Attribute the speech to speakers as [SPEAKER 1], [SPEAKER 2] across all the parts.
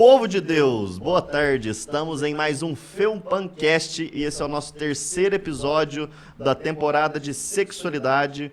[SPEAKER 1] Povo de Deus, boa tarde, estamos em mais um Felpancast e esse é o nosso terceiro episódio da temporada de sexualidade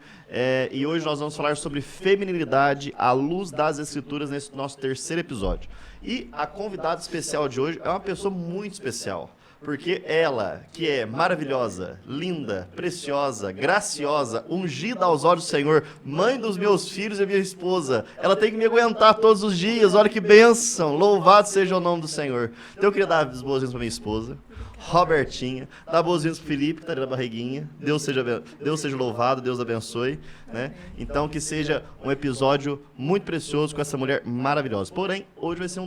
[SPEAKER 1] e hoje nós vamos falar sobre feminilidade à luz das escrituras nesse nosso terceiro episódio. E a convidada especial de hoje é uma pessoa muito especial, porque ela, que é maravilhosa, linda, preciosa, graciosa, ungida aos olhos do Senhor, mãe dos meus filhos e minha esposa, ela tem que me aguentar todos os dias, olha que bênção, louvado seja o nome do Senhor. Então eu queria dar as boas-vindas para minha esposa, Robertinha, dar boas-vindas para o Felipe, que está ali na barriguinha, Deus seja louvado, Deus abençoe, né? Então que seja um episódio muito precioso com essa mulher maravilhosa. Porém, hoje vai ser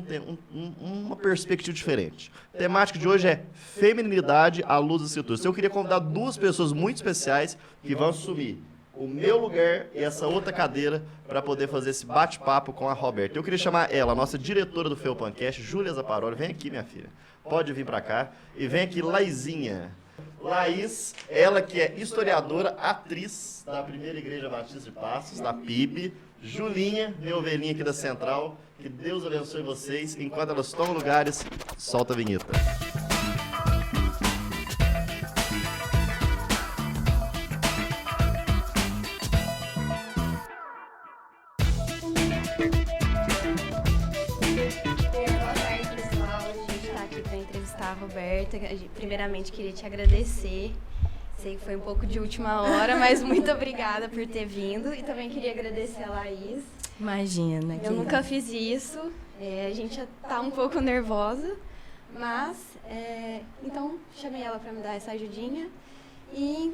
[SPEAKER 1] uma perspectiva diferente. A temática de hoje é feminilidade à luz das escrituras. Então, eu queria convidar duas pessoas muito especiais que vão assumir o meu lugar e essa outra cadeira para poder fazer esse bate-papo com a Roberta. Eu queria chamar ela, a nossa diretora do Felpancast, Júlia Zaparoli. Vem aqui, minha filha. Pode vir para cá. E vem aqui, Laizinha. Laís, ela que é historiadora, atriz da Primeira Igreja Batista de Passos, da PIB. Julinha, minha ovelhinha aqui da Central. Que Deus abençoe vocês. Enquanto elas tomam lugares, solta a vinheta.
[SPEAKER 2] Roberta, primeiramente queria te agradecer. Sei que foi um pouco de última hora, mas muito obrigada por ter vindo. E também queria agradecer a Laís.
[SPEAKER 3] Imagina.
[SPEAKER 2] Eu nunca fiz isso, a gente já tá um pouco nervosa, mas então chamei ela para me dar essa ajudinha. E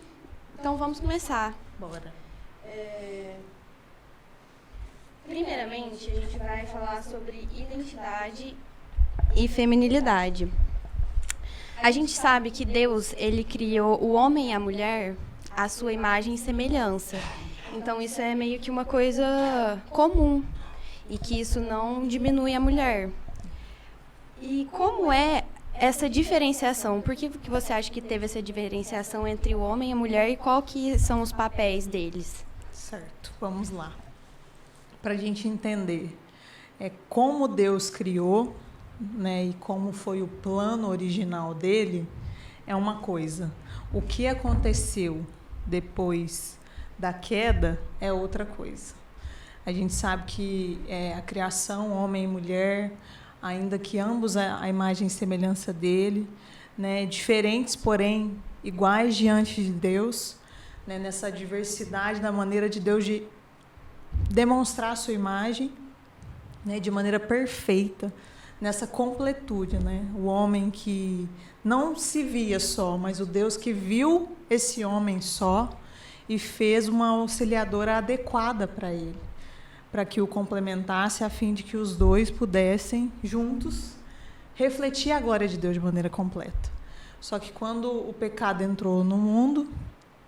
[SPEAKER 2] então vamos começar.
[SPEAKER 3] Bora.
[SPEAKER 2] Primeiramente, a gente vai falar sobre identidade e feminilidade. A gente sabe que Deus, ele criou o homem e a mulher à sua imagem e semelhança. Então, isso é meio que uma coisa comum e que isso não diminui a mulher. E como é essa diferenciação? Por que você acha que teve essa diferenciação entre o homem e a mulher e qual que são os papéis deles?
[SPEAKER 3] Certo, vamos lá. Para a gente entender como Deus criou, né, e como foi o plano original dele, é uma coisa. O que aconteceu depois da queda é outra coisa. A gente sabe que a criação, homem e mulher, ainda que ambos a imagem e semelhança dele, né, diferentes, porém iguais diante de Deus, né, nessa diversidade da maneira de Deus de demonstrar a sua imagem, né, de maneira perfeita, nessa completude, né? O homem que não se via só, mas o Deus que viu esse homem só e fez uma auxiliadora adequada para ele, para que o complementasse, a fim de que os dois pudessem, juntos, refletir a glória de Deus de maneira completa. Só que quando o pecado entrou no mundo,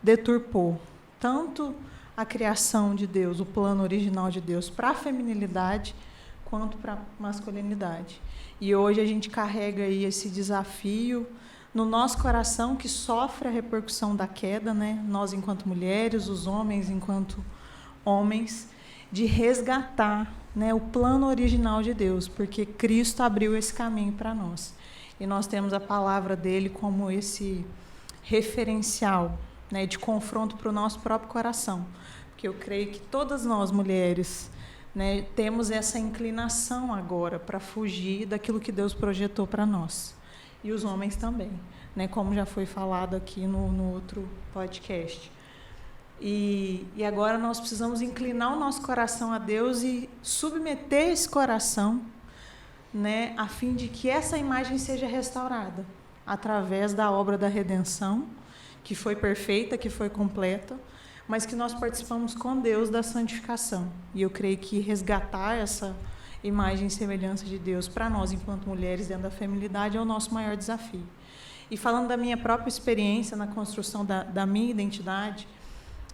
[SPEAKER 3] deturpou tanto a criação de Deus, o plano original de Deus para a feminilidade, quanto para a masculinidade. E hoje a gente carrega aí esse desafio no nosso coração que sofre a repercussão da queda, né? Nós enquanto mulheres, os homens enquanto homens, de resgatar, né, o plano original de Deus, porque Cristo abriu esse caminho para nós. E nós temos a palavra dele como esse referencial, né, de confronto para o nosso próprio coração. Porque eu creio que todas nós, mulheres, né, temos essa inclinação agora para fugir daquilo que Deus projetou para nós. E os homens também, né, como já foi falado aqui no outro podcast. E agora nós precisamos inclinar o nosso coração a Deus e submeter esse coração, né, a fim de que essa imagem seja restaurada através da obra da redenção, que foi perfeita, que foi completa, mas que nós participamos com Deus da santificação. E eu creio que resgatar essa imagem e semelhança de Deus para nós, enquanto mulheres, dentro da feminilidade, é o nosso maior desafio. E falando da minha própria experiência na construção da minha identidade,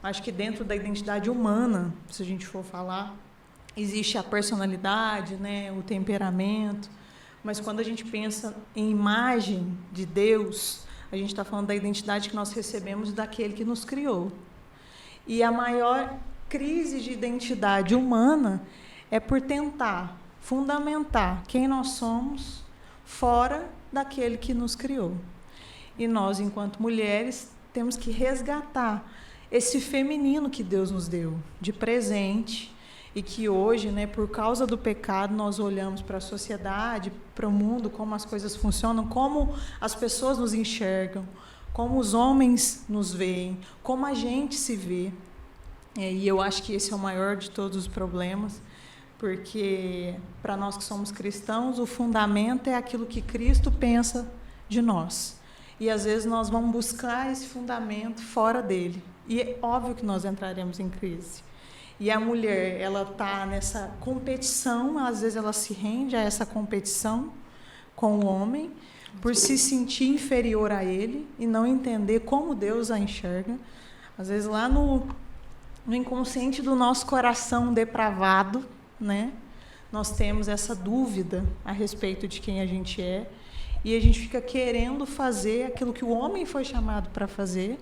[SPEAKER 3] acho que dentro da identidade humana, se a gente for falar, existe a personalidade, né, o temperamento, mas quando a gente pensa em imagem de Deus, a gente está falando da identidade que nós recebemos daquele que nos criou. E a maior crise de identidade humana é por tentar fundamentar quem nós somos fora daquele que nos criou. E nós, enquanto mulheres, temos que resgatar esse feminino que Deus nos deu de presente e que hoje, né, por causa do pecado, nós olhamos para a sociedade, para o mundo, como as coisas funcionam, como as pessoas nos enxergam, como os homens nos veem, como a gente se vê. E eu acho que esse é o maior de todos os problemas, porque para nós que somos cristãos, o fundamento é aquilo que Cristo pensa de nós. E às vezes nós vamos buscar esse fundamento fora dele. E é óbvio que nós entraremos em crise. E a mulher, ela está nessa competição, às vezes ela se rende a essa competição com o homem, por se sentir inferior a ele e não entender como Deus a enxerga. Às vezes lá no inconsciente do nosso coração depravado, né, nós temos essa dúvida a respeito de quem a gente é, e a gente fica querendo fazer aquilo que o homem foi chamado para fazer,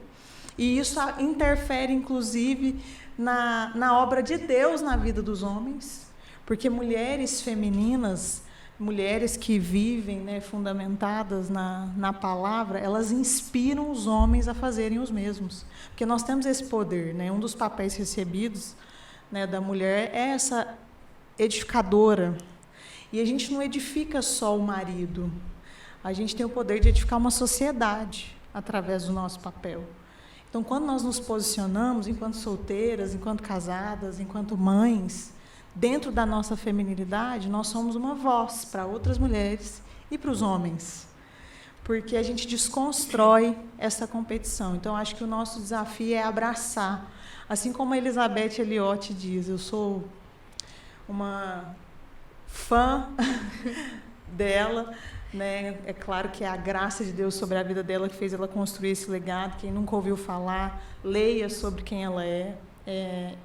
[SPEAKER 3] e isso interfere, inclusive, na obra de Deus na vida dos homens, porque mulheres femininas, mulheres que vivem, né, fundamentadas na palavra, elas inspiram os homens a fazerem os mesmos, porque nós temos esse poder, né? Um dos papéis recebidos, né, da mulher é essa edificadora, e a gente não edifica só o marido, a gente tem o poder de edificar uma sociedade através do nosso papel. Então, quando nós nos posicionamos enquanto solteiras, enquanto casadas, enquanto mães, dentro da nossa feminilidade, nós somos uma voz para outras mulheres e para os homens, porque a gente desconstrói essa competição. Então, acho que o nosso desafio é abraçar. Assim como a Elizabeth Elliot diz, eu sou uma fã dela, né? É claro que é a graça de Deus sobre a vida dela que fez ela construir esse legado. Quem nunca ouviu falar, leia sobre quem ela é.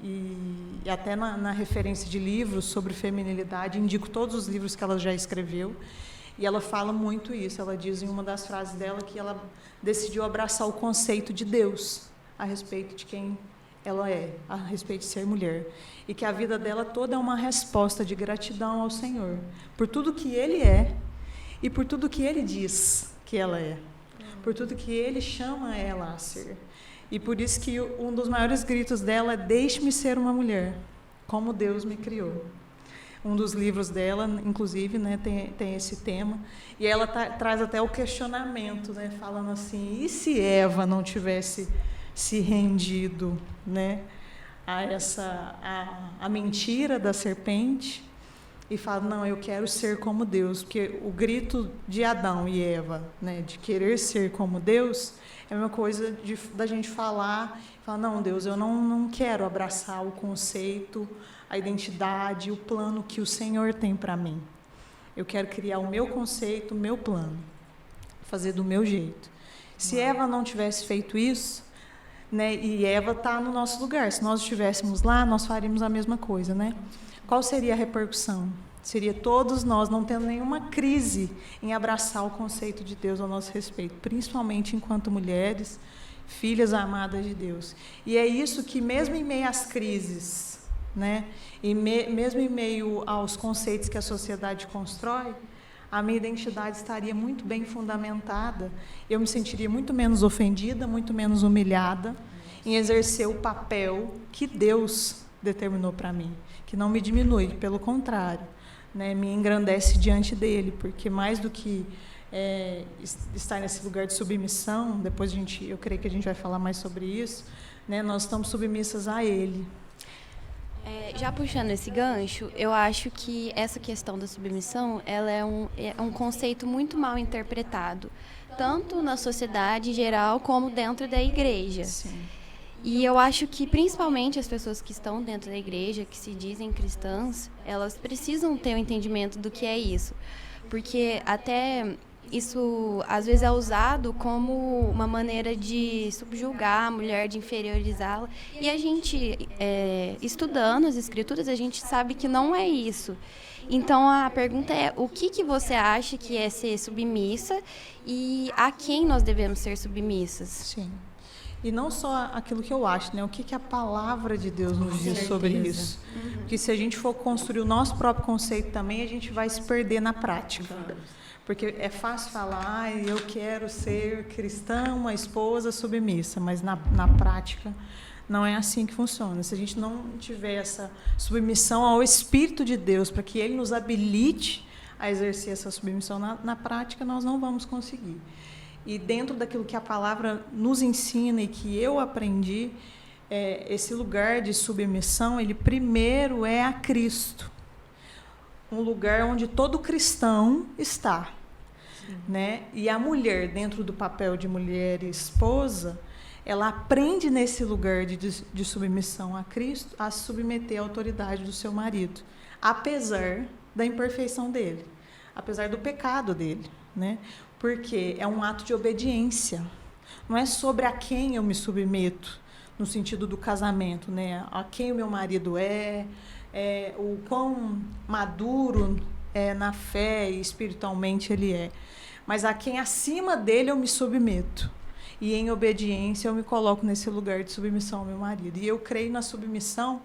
[SPEAKER 3] E até na referência de livros sobre feminilidade, indico todos os livros que ela já escreveu, e ela fala muito isso. Ela diz em uma das frases dela que ela decidiu abraçar o conceito de Deus a respeito de quem ela é, a respeito de ser mulher, e que a vida dela toda é uma resposta de gratidão ao Senhor por tudo que Ele é e por tudo que Ele diz que ela é, por tudo que Ele chama ela a ser. E por isso que um dos maiores gritos dela é: deixe-me ser uma mulher, como Deus me criou. Um dos livros dela, inclusive, né, tem esse tema. E ela traz até o questionamento, né, falando assim: e se Eva não tivesse se rendido, né, a mentira da serpente, e fala: não, eu quero ser como Deus. Porque o grito de Adão e Eva, né, de querer ser como Deus, é uma coisa da gente falar, não, Deus, eu não quero abraçar o conceito, a identidade, o plano que o Senhor tem para mim. Eu quero criar o meu conceito, o meu plano, fazer do meu jeito. Se Eva não tivesse feito isso, né, e Eva está no nosso lugar, se nós estivéssemos lá, nós faríamos a mesma coisa, né? Qual seria a repercussão? Seria todos nós não tendo nenhuma crise em abraçar o conceito de Deus ao nosso respeito, principalmente enquanto mulheres, filhas amadas de Deus. E é isso que, mesmo em meio às crises, né, e mesmo em meio aos conceitos que a sociedade constrói, a minha identidade estaria muito bem fundamentada, eu me sentiria muito menos ofendida, muito menos humilhada em exercer o papel que Deus determinou para mim, que não me diminui, pelo contrário, né, me engrandece diante dele, porque mais do que estar nesse lugar de submissão, depois eu creio que a gente vai falar mais sobre isso, né, nós estamos submissas a ele.
[SPEAKER 2] Já puxando esse gancho, eu acho que essa questão da submissão, ela é um conceito muito mal interpretado, tanto na sociedade em geral como dentro da igreja.
[SPEAKER 3] Sim.
[SPEAKER 2] E eu acho que, principalmente, as pessoas que estão dentro da igreja, que se dizem cristãs, elas precisam ter um entendimento do que é isso. Porque até isso, às vezes, é usado como uma maneira de subjugar a mulher, de inferiorizá-la. E a gente, estudando as escrituras, a gente sabe que não é isso. Então, a pergunta é: o que você acha que é ser submissa e a quem nós devemos ser submissas?
[SPEAKER 3] Sim. E não só aquilo que eu acho, né? O que a palavra de Deus nos diz sobre isso. Porque se a gente for construir o nosso próprio conceito também, a gente vai se perder na prática. Porque é fácil falar, eu quero ser cristã, uma esposa submissa, mas na prática não é assim que funciona. Se a gente não tiver essa submissão ao Espírito de Deus, para que Ele nos habilite a exercer essa submissão na prática, nós não vamos conseguir. E dentro daquilo que a palavra nos ensina e que eu aprendi, esse lugar de submissão, ele primeiro é a Cristo. Um lugar onde todo cristão está. Né? E a mulher, dentro do papel de mulher e esposa, ela aprende nesse lugar de submissão a Cristo a se submeter à autoridade do seu marido, apesar da imperfeição dele, apesar do pecado dele, né? Porque é um ato de obediência. Não é sobre a quem eu me submeto, no sentido do casamento, né? A quem o meu marido o quão maduro na fé e espiritualmente ele é. Mas a quem acima dele eu me submeto. E em obediência eu me coloco nesse lugar de submissão ao meu marido. E eu creio na submissão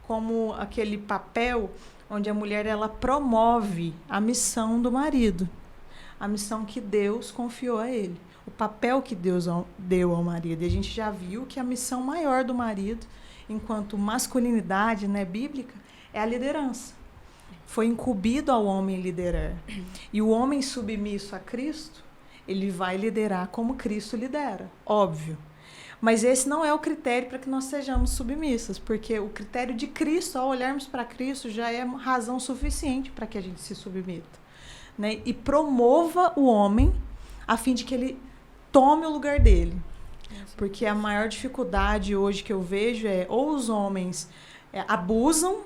[SPEAKER 3] como aquele papel onde a mulher ela promove a missão do marido. A missão que Deus confiou a ele. O papel que Deus deu ao marido. E a gente já viu que a missão maior do marido, enquanto masculinidade, né, bíblica, é a liderança. Foi incumbido ao homem liderar. E o homem submisso a Cristo, ele vai liderar como Cristo lidera, óbvio. Mas esse não é o critério para que nós sejamos submissas, porque o critério de Cristo, ao olharmos para Cristo, já é razão suficiente para que a gente se submeta. Né? E promova o homem a fim de que ele tome o lugar dele. Porque a maior dificuldade hoje que eu vejo é ou os homens abusam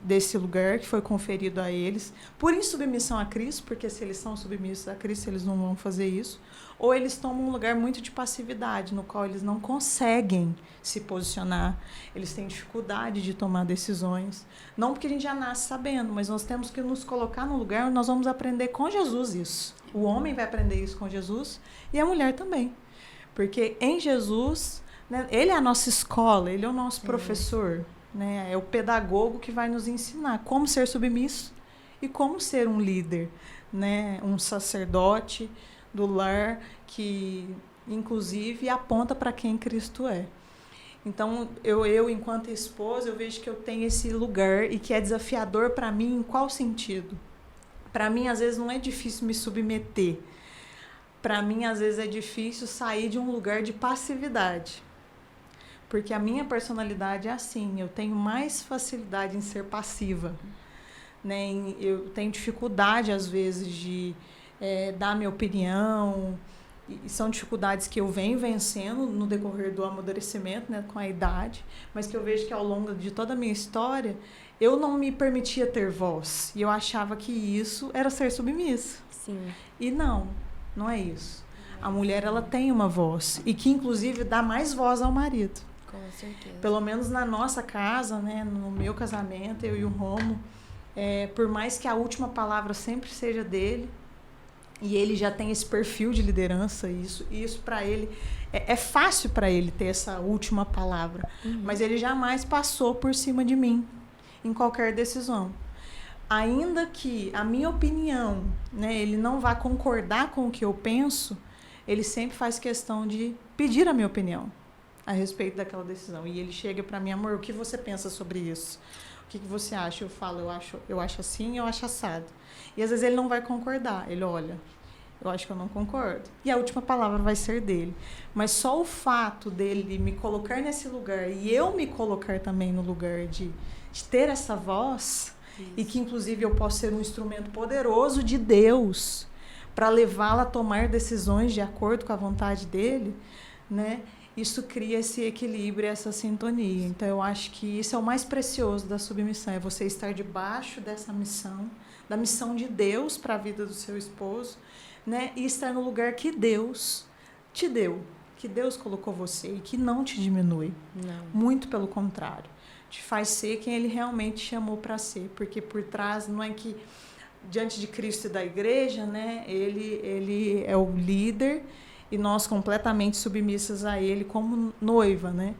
[SPEAKER 3] desse lugar que foi conferido a eles, por insubmissão a Cristo, porque se eles são submissos a Cristo, eles não vão fazer isso, ou eles tomam um lugar muito de passividade, no qual eles não conseguem se posicionar, eles têm dificuldade de tomar decisões, não porque a gente já nasce sabendo, mas nós temos que nos colocar no lugar onde nós vamos aprender com Jesus isso. O homem vai aprender isso com Jesus e a mulher também, porque em Jesus, né, ele é a nossa escola, ele é o nosso professor, né? É o pedagogo que vai nos ensinar como ser submisso e como ser um líder, né? Um sacerdote do lar que, inclusive, aponta para quem Cristo é. Então, eu, enquanto esposa, eu vejo que eu tenho esse lugar e que é desafiador para mim em qual sentido? Para mim, às vezes, não é difícil me submeter. Para mim, às vezes, é difícil sair de um lugar de passividade. Porque a minha personalidade é assim, eu tenho mais facilidade em ser passiva. Né? Eu tenho dificuldade, às vezes, de dar minha opinião. E são dificuldades que eu venho vencendo no decorrer do amadurecimento, né, com a idade, mas que eu vejo que ao longo de toda a minha história, eu não me permitia ter voz. E eu achava que isso era ser submissa.
[SPEAKER 4] Sim.
[SPEAKER 3] E não é isso. A mulher, ela tem uma voz. E que, inclusive, dá mais voz ao marido.
[SPEAKER 4] Com certeza.
[SPEAKER 3] Pelo menos na nossa casa, né, no meu casamento, eu e o Romo, por mais que a última palavra sempre seja dele, e ele já tem esse perfil de liderança, isso para ele, é fácil para ele ter essa última palavra, mas ele jamais passou por cima de mim em qualquer decisão. Ainda que a minha opinião, né, ele não vá concordar com o que eu penso, ele sempre faz questão de pedir a minha opinião a respeito daquela decisão. E ele chega para mim, amor, o que você pensa sobre isso? O que você acha? Eu falo, eu acho assim, eu acho assado. E às vezes ele não vai concordar. Ele olha, eu acho que eu não concordo. E a última palavra vai ser dele. Mas só o fato dele me colocar nesse lugar e eu me colocar também no lugar de ter essa voz, isso. E que inclusive eu posso ser um instrumento poderoso de Deus para levá-la a tomar decisões de acordo com a vontade dele, né? Isso cria esse equilíbrio, essa sintonia. Então, eu acho que isso é o mais precioso da submissão, é você estar debaixo dessa missão, da missão de Deus para a vida do seu esposo, né? E estar no lugar que Deus te deu, que Deus colocou você e que não te diminui.
[SPEAKER 4] Não.
[SPEAKER 3] Muito pelo contrário. Te faz ser quem Ele realmente chamou para ser. Porque por trás, não é que diante de Cristo e da igreja, né? Ele é o líder. e nós completamente submissas a ele como noiva, né?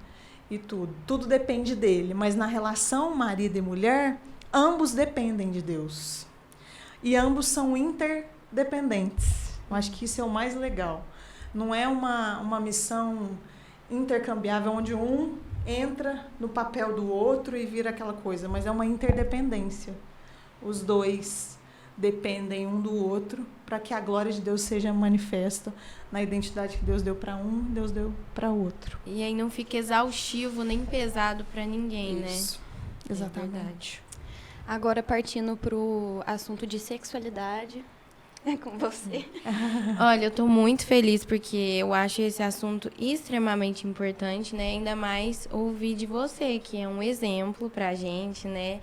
[SPEAKER 3] E tudo depende dele, mas na relação marido e mulher, ambos dependem de Deus. E ambos são interdependentes. Eu acho que isso é o mais legal. Não é uma missão intercambiável onde um entra no papel do outro e vira aquela coisa, mas é uma interdependência. Os dois dependem um do outro para que a glória de Deus seja manifesta na identidade que Deus deu para um, Deus deu para outro.
[SPEAKER 4] E aí não fica exaustivo nem pesado para ninguém,
[SPEAKER 3] Isso.
[SPEAKER 4] né?
[SPEAKER 3] Exatamente.
[SPEAKER 2] Agora, partindo para o assunto de sexualidade, é com você.
[SPEAKER 4] Olha, eu tô muito feliz porque eu acho esse assunto extremamente importante, né? Ainda mais ouvir de você, que é um exemplo pra gente, né?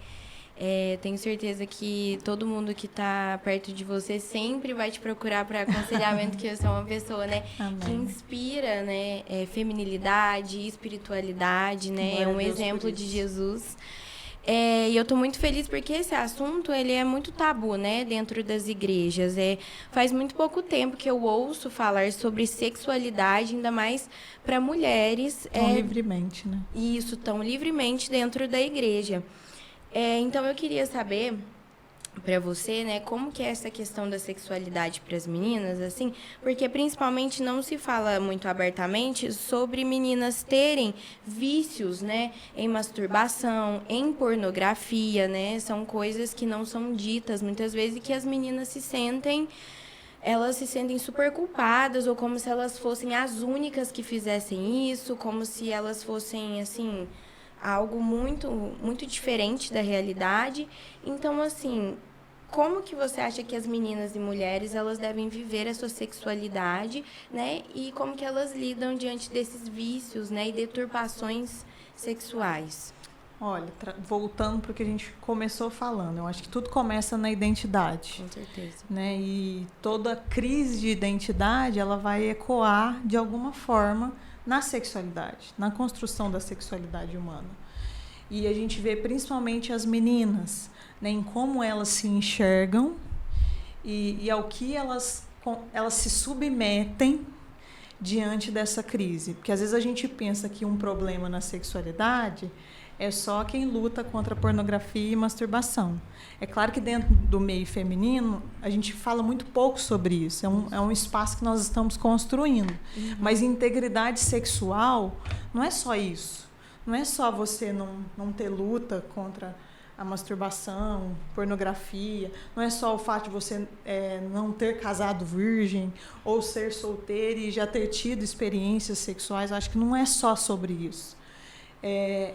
[SPEAKER 4] Tenho certeza que todo mundo que tá perto de você sempre vai te procurar para aconselhamento, que você é uma pessoa, né?
[SPEAKER 3] Amém.
[SPEAKER 4] Que inspira, né? Feminilidade, espiritualidade, né? É um exemplo de Jesus. E eu tô muito feliz porque esse assunto, ele é muito tabu, né, dentro das igrejas. Faz muito pouco tempo que eu ouço falar sobre sexualidade, ainda mais para mulheres.
[SPEAKER 3] Tão livremente, né?
[SPEAKER 4] Isso, tão livremente dentro da igreja. Então, eu queria saber para você, né, como que é essa questão da sexualidade para as meninas, assim, porque principalmente não se fala muito abertamente sobre meninas terem vícios, né, em masturbação, em pornografia, né, são coisas que não são ditas muitas vezes e que as meninas elas se sentem super culpadas ou como se elas fossem as únicas que fizessem isso, como se elas fossem, assim, algo muito, muito diferente da realidade. Então, assim, como que você acha que as meninas e mulheres, elas devem viver a sua sexualidade, né? E como que elas lidam diante desses vícios, né? E deturpações sexuais?
[SPEAKER 3] Olha, voltando para o que a gente começou falando, eu acho que tudo começa na identidade.
[SPEAKER 4] Com certeza.
[SPEAKER 3] Né? E toda crise de identidade, ela vai ecoar de alguma forma na sexualidade, na construção da sexualidade humana. E a gente vê principalmente as meninas, né, em como elas se enxergam e ao que elas se submetem diante dessa crise. Porque às vezes a gente pensa que um problema na sexualidade é só quem luta contra a pornografia e masturbação. É claro que dentro do meio feminino, a gente fala muito pouco sobre isso. É um espaço que nós estamos construindo. Uhum. Mas integridade sexual não é só isso. Não é só você não ter luta contra a masturbação, pornografia. Não é só o fato de você não ter casado virgem ou ser solteira e já ter tido experiências sexuais. Eu acho que não é só sobre isso.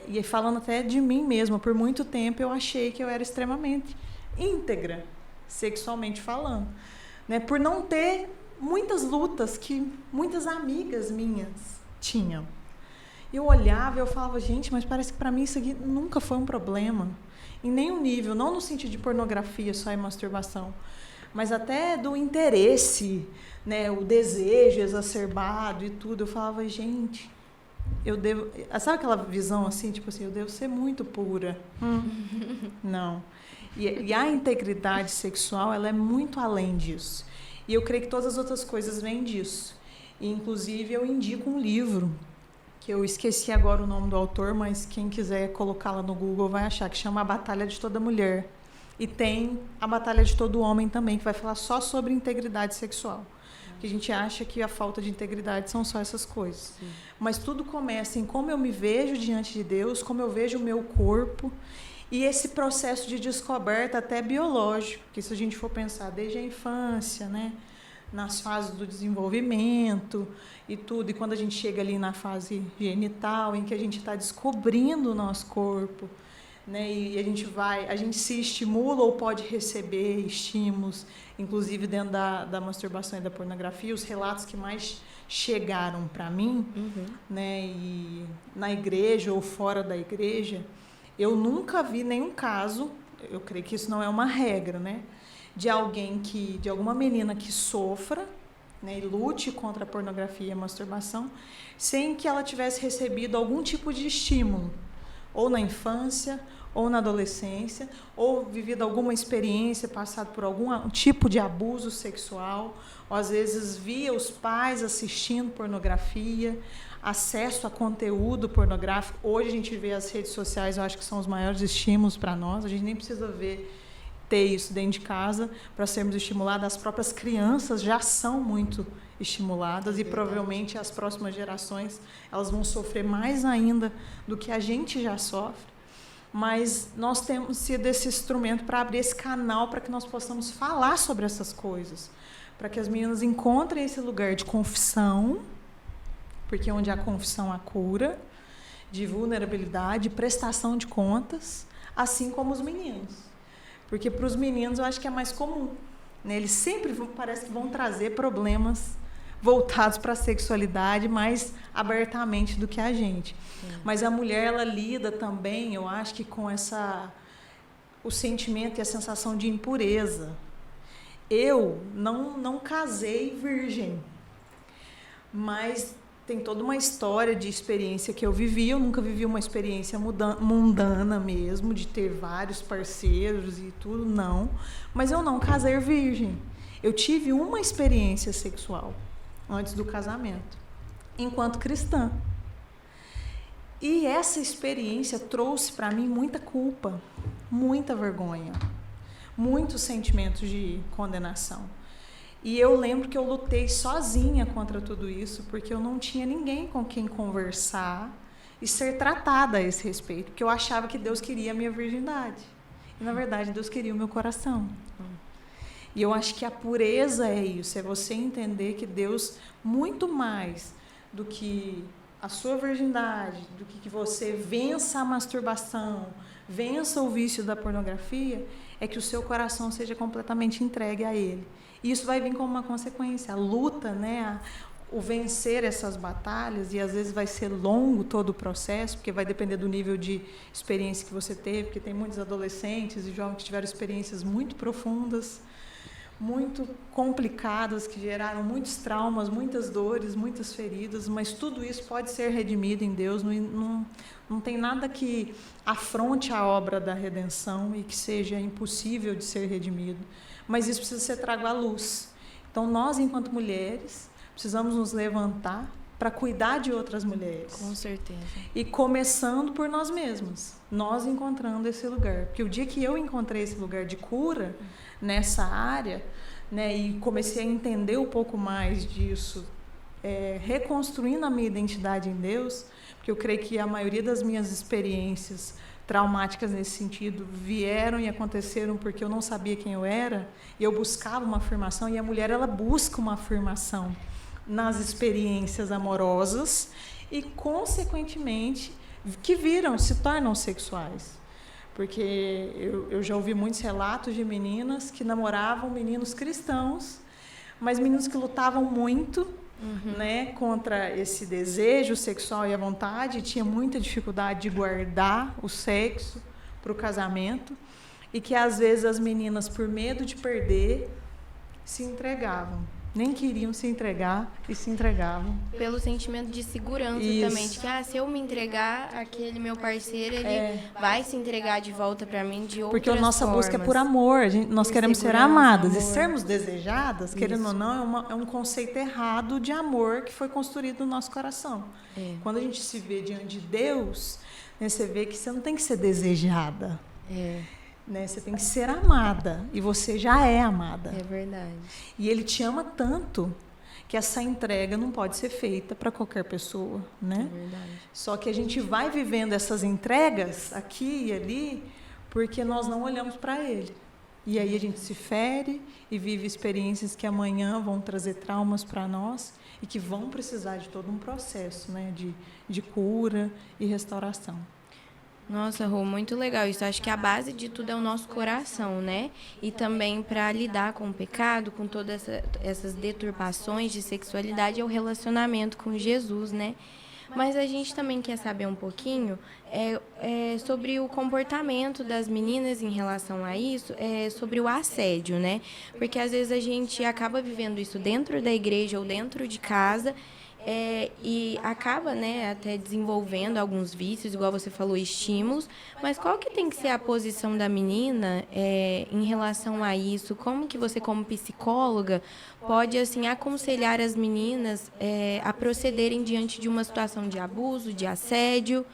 [SPEAKER 3] E falando até de mim mesma, por muito tempo eu achei que eu era extremamente íntegra, sexualmente falando, né? Por não ter muitas lutas que muitas amigas minhas tinham. Eu olhava e eu falava, gente, mas parece que para mim isso aqui nunca foi um problema, em nenhum nível, não no sentido de pornografia só e masturbação, mas até do interesse, né? O desejo exacerbado e tudo. Eu falava, gente, eu devo... Sabe aquela visão assim, tipo assim, eu devo ser muito pura? Não. E a integridade sexual, ela é muito além disso. E eu creio que todas as outras coisas vêm disso. E, inclusive, eu indico um livro, que eu esqueci agora o nome do autor, mas quem quiser colocá-la no Google vai achar, que chama A Batalha de Toda Mulher. E tem A Batalha de Todo Homem também, que vai falar só sobre integridade sexual. Que a gente acha que a falta de integridade são só essas coisas. Sim. Mas tudo começa em como eu me vejo diante de Deus, como eu vejo o meu corpo, e esse processo de descoberta até biológico, que se a gente for pensar desde a infância, né, nas fases do desenvolvimento e tudo, e quando a gente chega ali na fase genital, em que a gente está descobrindo o nosso corpo, né, e a gente se estimula ou pode receber estímulos, inclusive dentro da masturbação e da pornografia. Os relatos que mais chegaram para mim, né, e na igreja ou fora da igreja, eu nunca vi nenhum caso, eu creio que isso não é uma regra, né, de alguma menina que sofra, né, e lute contra a pornografia e a masturbação, sem que ela tivesse recebido algum tipo de estímulo, ou na infância, ou na adolescência, ou vivido alguma experiência, passado por algum tipo de abuso sexual, ou às vezes via os pais assistindo pornografia, acesso a conteúdo pornográfico. Hoje a gente vê as redes sociais, eu acho que são os maiores estímulos para nós, a gente nem precisa ter isso dentro de casa para sermos estimulados. As próprias crianças já são muito estimuladas e provavelmente as próximas gerações elas vão sofrer mais ainda do que a gente já sofre. Mas nós temos sido esse instrumento para abrir esse canal para que nós possamos falar sobre essas coisas, para que as meninas encontrem esse lugar de confissão, porque onde há confissão há cura, de vulnerabilidade, de prestação de contas, assim como os meninos. Porque para os meninos eu acho que é mais comum, né? Eles sempre parece que vão trazer problemas voltados para a sexualidade mais abertamente do que a gente. Mas a mulher, ela lida também, eu acho que com o sentimento e a sensação de impureza. Eu não casei virgem, mas tem toda uma história de experiência que eu vivi. Eu nunca vivi uma experiência mundana mesmo, de ter vários parceiros e tudo, não. Mas eu não casei virgem. Eu tive uma experiência sexual antes do casamento, enquanto cristã. E essa experiência trouxe para mim muita culpa, muita vergonha, muitos sentimentos de condenação. E eu lembro que eu lutei sozinha contra tudo isso, porque eu não tinha ninguém com quem conversar e ser tratada a esse respeito, porque eu achava que Deus queria a minha virgindade. E, na verdade, Deus queria o meu coração. E eu acho que a pureza é isso, é você entender que Deus, muito mais do que a sua virgindade, do que você vença a masturbação, vença o vício da pornografia, é que o seu coração seja completamente entregue a Ele. E isso vai vir como uma consequência. A luta, né, o vencer essas batalhas, e às vezes vai ser longo todo o processo, porque vai depender do nível de experiência que você teve, porque tem muitos adolescentes e jovens que tiveram experiências muito profundas, muito complicadas, que geraram muitos traumas, muitas dores, muitas feridas, mas tudo isso pode ser redimido em Deus. Não tem nada que afronte a obra da redenção e que seja impossível de ser redimido, mas isso precisa ser trago à luz. Então, nós, enquanto mulheres, precisamos nos levantar para cuidar de outras mulheres.
[SPEAKER 4] Com certeza.
[SPEAKER 3] E começando por nós mesmas, nós encontrando esse lugar. Porque o dia que eu encontrei esse lugar de cura nessa área, né, e comecei a entender um pouco mais disso, reconstruindo a minha identidade em Deus, porque eu creio que a maioria das minhas experiências traumáticas nesse sentido vieram e aconteceram porque eu não sabia quem eu era, e eu buscava uma afirmação, e a mulher, ela busca uma afirmação nas experiências amorosas e, consequentemente, que se tornam sexuais. Porque eu já ouvi muitos relatos de meninas que namoravam meninos cristãos, mas meninos que lutavam muito, né, contra esse desejo sexual e a vontade, tinha muita dificuldade de guardar o sexo para o casamento, e que, às vezes, as meninas, por medo de perder, se entregavam. Nem queriam se entregar e se entregavam.
[SPEAKER 4] Pelo sentimento de segurança também, de que se eu me entregar, aquele meu parceiro, ele vai se entregar de volta para mim de outras
[SPEAKER 3] Porque a nossa
[SPEAKER 4] formas.
[SPEAKER 3] busca é por amor, nós queremos ser amadas. E sermos desejadas, querendo
[SPEAKER 4] Isso.
[SPEAKER 3] ou não, é um conceito errado de amor que foi construído no nosso coração. Quando a gente se vê diante de Deus, né, você vê que você não tem que ser desejada. Né? Você tem que ser amada, e você já é amada.
[SPEAKER 4] É verdade.
[SPEAKER 3] E Ele te ama tanto que essa entrega não pode ser feita para qualquer pessoa, né?
[SPEAKER 4] É verdade.
[SPEAKER 3] Só que a gente vai vivendo essas entregas aqui e ali porque nós não olhamos para Ele. E aí a gente se fere e vive experiências que amanhã vão trazer traumas para nós e que vão precisar de todo um processo, né, de cura e restauração.
[SPEAKER 4] Nossa, Rô, muito legal isso. Acho que a base de tudo é o nosso coração, né? E também para lidar com o pecado, com todas essas deturpações de sexualidade, é o relacionamento com Jesus, né? Mas a gente também quer saber um pouquinho sobre o comportamento das meninas em relação a isso, sobre o assédio, né? Porque às vezes a gente acaba vivendo isso dentro da igreja ou dentro de casa, e acaba, né, até desenvolvendo alguns vícios, igual você falou, estímulos. Mas qual que tem que ser a posição da menina em relação a isso? Como que você, como psicóloga, pode assim aconselhar as meninas a procederem diante de uma situação de abuso, de assédio?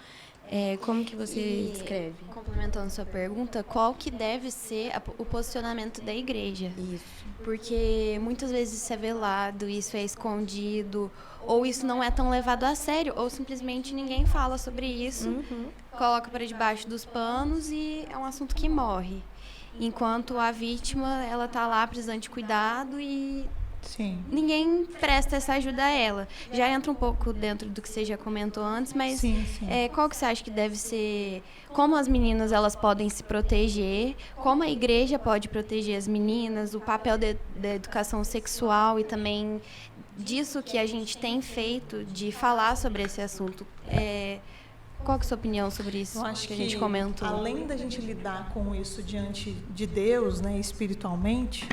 [SPEAKER 4] Como que você descreve?
[SPEAKER 2] Complementando sua pergunta, qual que deve ser o posicionamento da igreja?
[SPEAKER 4] Isso.
[SPEAKER 2] Porque muitas vezes isso é velado, isso é escondido, ou isso não é tão levado a sério, ou simplesmente ninguém fala sobre isso, coloca para debaixo dos panos e é um assunto que morre. Enquanto a vítima, ela tá lá precisando de cuidado e
[SPEAKER 3] Sim.
[SPEAKER 2] ninguém presta essa ajuda a ela. Já entra um pouco dentro do que você já comentou antes, mas
[SPEAKER 3] Sim.
[SPEAKER 2] qual que você acha que deve ser... Como as meninas elas podem se proteger, como a igreja pode proteger as meninas, o papel da educação sexual e também disso que a gente tem feito, de falar sobre esse assunto. Qual que é a sua opinião sobre isso?
[SPEAKER 3] Eu acho
[SPEAKER 2] que a gente comentou?
[SPEAKER 3] Além da gente lidar com isso diante de Deus, né, espiritualmente,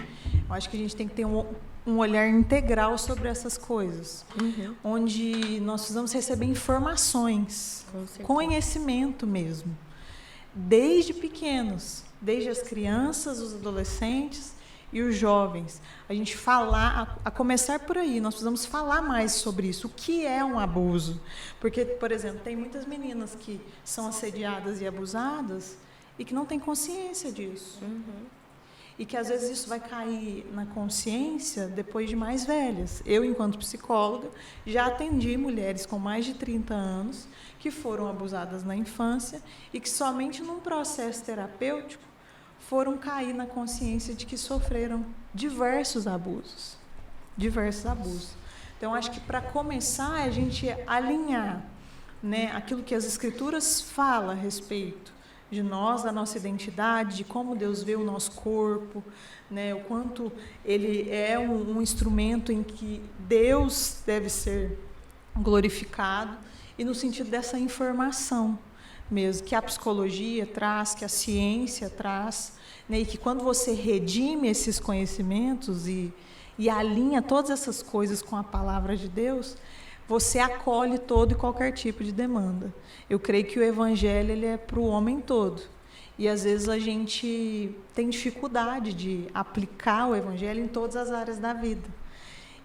[SPEAKER 3] eu acho que a gente tem que ter um olhar integral sobre essas coisas, onde nós precisamos receber informações, conhecimento mesmo, desde pequenos, desde as crianças, os adolescentes e os jovens. A gente falar, a começar por aí, nós precisamos falar mais sobre isso. O que é um abuso? Porque, por exemplo, tem muitas meninas que são assediadas e abusadas e que não têm consciência disso. E que, às vezes, isso vai cair na consciência depois de mais velhas. Eu, enquanto psicóloga, já atendi mulheres com mais de 30 anos que foram abusadas na infância e que somente num processo terapêutico foram cair na consciência de que sofreram diversos abusos. Então, acho que, para começar, a gente alinhar, né, aquilo que as Escrituras falam a respeito de nós, da nossa identidade, de como Deus vê o nosso corpo, né, o quanto ele é um instrumento em que Deus deve ser glorificado, e no sentido dessa informação mesmo, que a psicologia traz, que a ciência traz, né, e que quando você redime esses conhecimentos e alinha todas essas coisas com a palavra de Deus, você acolhe todo e qualquer tipo de demanda. Eu creio que o evangelho ele é para o homem todo. E, às vezes, a gente tem dificuldade de aplicar o evangelho em todas as áreas da vida.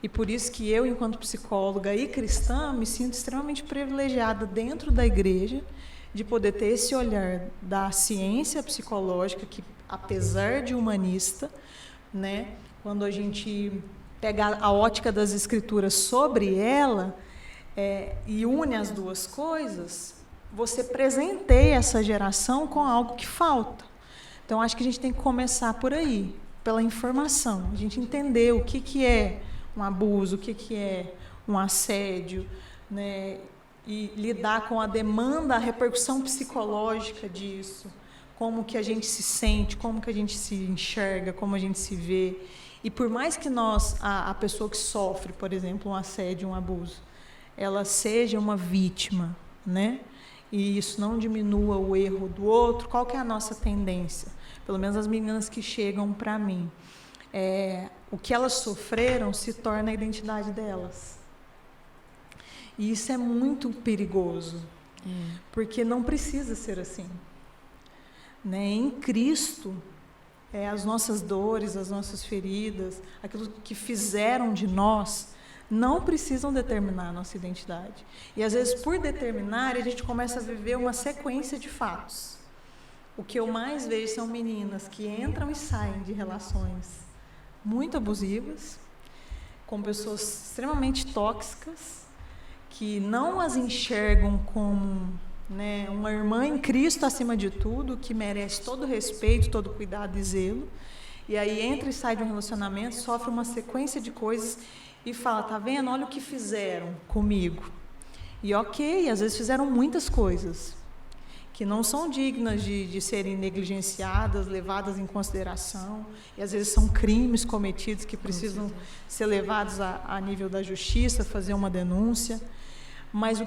[SPEAKER 3] E por isso que eu, enquanto psicóloga e cristã, me sinto extremamente privilegiada dentro da igreja de poder ter esse olhar da ciência psicológica, que, apesar de humanista, né, quando a gente pega a ótica das Escrituras sobre ela, e une as duas coisas, você presenteia essa geração com algo que falta. Então, acho que a gente tem que começar por aí, pela informação. A gente entender o que é um abuso, o que é um assédio, né? E lidar com a demanda, a repercussão psicológica disso, como que a gente se sente, como que a gente se enxerga, como a gente se vê. E por mais que a pessoa que sofre, por exemplo, um assédio, um abuso, ela seja uma vítima, né? E isso não diminua o erro do outro, qual que é a nossa tendência? Pelo menos as meninas que chegam para mim. O que elas sofreram se torna a identidade delas. E isso é muito perigoso, porque não precisa ser assim. Né? Em Cristo, as nossas dores, as nossas feridas, aquilo que fizeram de nós, não precisam determinar a nossa identidade. E, às vezes, por determinar, a gente começa a viver uma sequência de fatos. O que eu mais vejo são meninas que entram e saem de relações muito abusivas, com pessoas extremamente tóxicas, que não as enxergam como, né, uma irmã em Cristo acima de tudo, que merece todo respeito, todo cuidado e zelo. E aí entra e sai de um relacionamento, sofre uma sequência de coisas e fala, tá vendo? Olha o que fizeram comigo. E ok, às vezes fizeram muitas coisas que não são dignas de serem negligenciadas, levadas em consideração, e às vezes são crimes cometidos que precisam ser levados a nível da justiça, fazer uma denúncia. Mas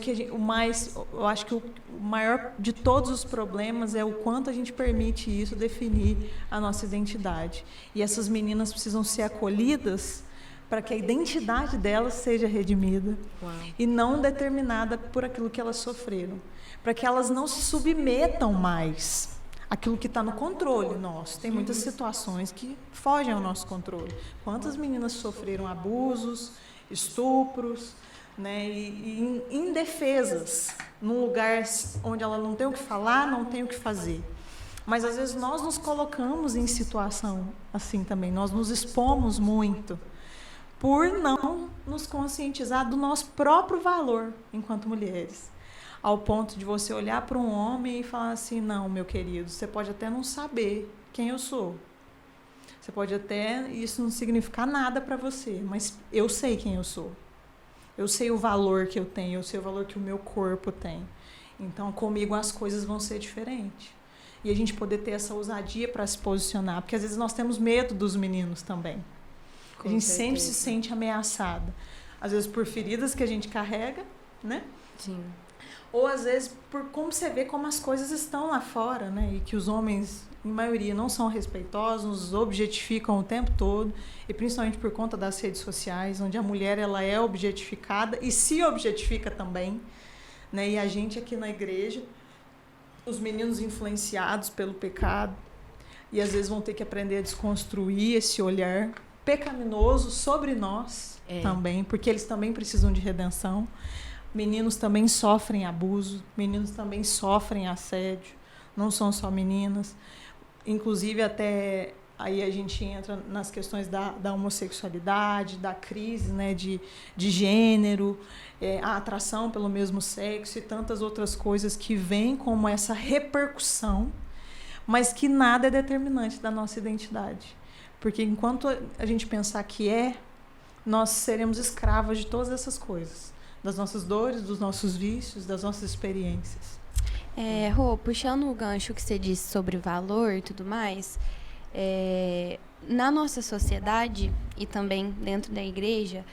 [SPEAKER 3] eu acho que o maior de todos os problemas é o quanto a gente permite isso definir a nossa identidade. E essas meninas precisam ser acolhidas para que a identidade delas seja redimida.
[SPEAKER 4] Uau.
[SPEAKER 3] E não determinada por aquilo que elas sofreram. Para que elas não se submetam mais àquilo que está no controle nosso. Tem muitas situações que fogem ao nosso controle. Quantas meninas sofreram abusos, estupros, né, e indefesas, num lugar onde ela não tem o que falar, não tem o que fazer. Mas às vezes nós nos colocamos em situação assim também, nós nos expomos muito por não nos conscientizar do nosso próprio valor enquanto mulheres. Ao ponto de você olhar para um homem e falar assim, não, meu querido, você pode até não saber quem eu sou. Você pode até, isso não significar nada para você, mas eu sei quem eu sou. Eu sei o valor que eu tenho, eu sei o valor que o meu corpo tem. Então, comigo as coisas vão ser diferentes. E a gente poder ter essa ousadia para se posicionar, porque às vezes nós temos medo dos meninos também. A gente sempre se sente ameaçada. Às vezes por feridas que a gente carrega, né?
[SPEAKER 4] Sim.
[SPEAKER 3] Ou às vezes por como você vê como as coisas estão lá fora, né? E que os homens, em maioria, não são respeitosos, nos objetificam o tempo todo, e principalmente por conta das redes sociais, onde a mulher ela é objetificada e se objetifica também, né? E a gente aqui na igreja, os meninos influenciados pelo pecado, e às vezes vão ter que aprender a desconstruir esse olhar pecaminoso sobre nós também, porque eles também precisam de redenção. Meninos também sofrem abuso, meninos também sofrem assédio, não são só meninas. Inclusive, até aí a gente entra nas questões da homossexualidade, da crise, né, de gênero, a atração pelo mesmo sexo e tantas outras coisas que vêm como essa repercussão, mas que nada é determinante da nossa identidade. Porque enquanto a gente pensar que nós seremos escravas de todas essas coisas. Das nossas dores, dos nossos vícios, das nossas experiências.
[SPEAKER 2] Rô, puxando o gancho que você disse sobre valor e tudo mais, na nossa sociedade e também dentro da igreja,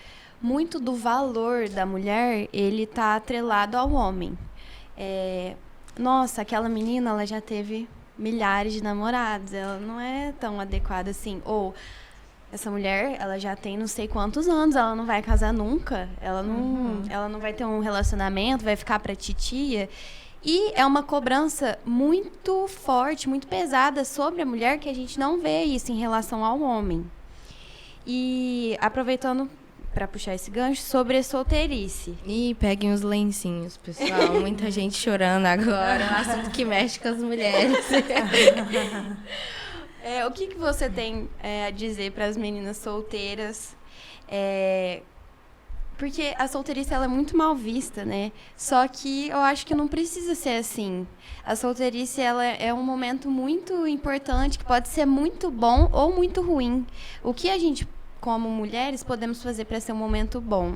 [SPEAKER 2] muito do valor da mulher, ele está atrelado ao homem. Nossa, aquela menina, ela já teve milhares de namorados, ela não é tão adequada assim. Ou essa mulher, ela já tem não sei quantos anos, ela não vai casar nunca, ela não vai ter um relacionamento, vai ficar pra titia. E é uma cobrança muito forte, muito pesada sobre a mulher, que a gente não vê isso em relação ao homem. E aproveitando para puxar esse gancho, sobre a solteirice.
[SPEAKER 4] E peguem os lencinhos, pessoal. Muita gente chorando agora. É um assunto que mexe com as mulheres.
[SPEAKER 2] O que você tem a dizer para as meninas solteiras? Porque a solteirice ela é muito mal vista, né? Só que eu acho que não precisa ser assim. A solteirice ela é um momento muito importante, que pode ser muito bom ou muito ruim. O que a gente, como mulheres, podemos fazer para ser um momento bom?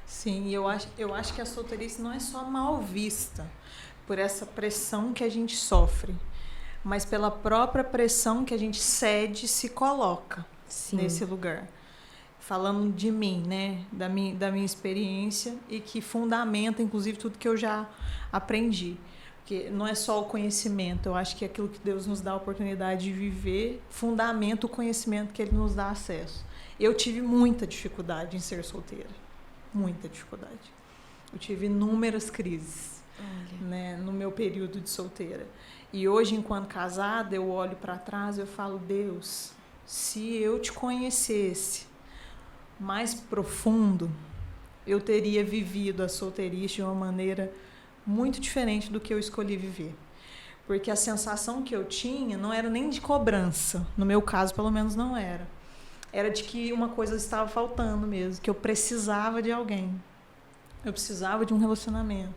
[SPEAKER 3] Sim, eu acho que a solteirice não é só mal vista por essa pressão que a gente sofre, mas pela própria pressão que a gente cede e se coloca nesse lugar. Falando de mim, né? Da minha experiência e que fundamenta, inclusive, tudo que eu já aprendi. Porque não é só o conhecimento, eu acho que aquilo que Deus nos dá a oportunidade de viver fundamenta o conhecimento que Ele nos dá acesso. Eu tive muita dificuldade em ser solteira. Muita dificuldade. Eu tive inúmeras crises, né, no meu período de solteira. E hoje, enquanto casada, eu olho para trás e eu falo, Deus, se eu te conhecesse mais profundo, eu teria vivido a solteirice de uma maneira muito diferente do que eu escolhi viver. Porque a sensação que eu tinha não era nem de cobrança, no meu caso, pelo menos, não era. Era de que uma coisa estava faltando mesmo, que eu precisava de alguém. Eu precisava de um relacionamento.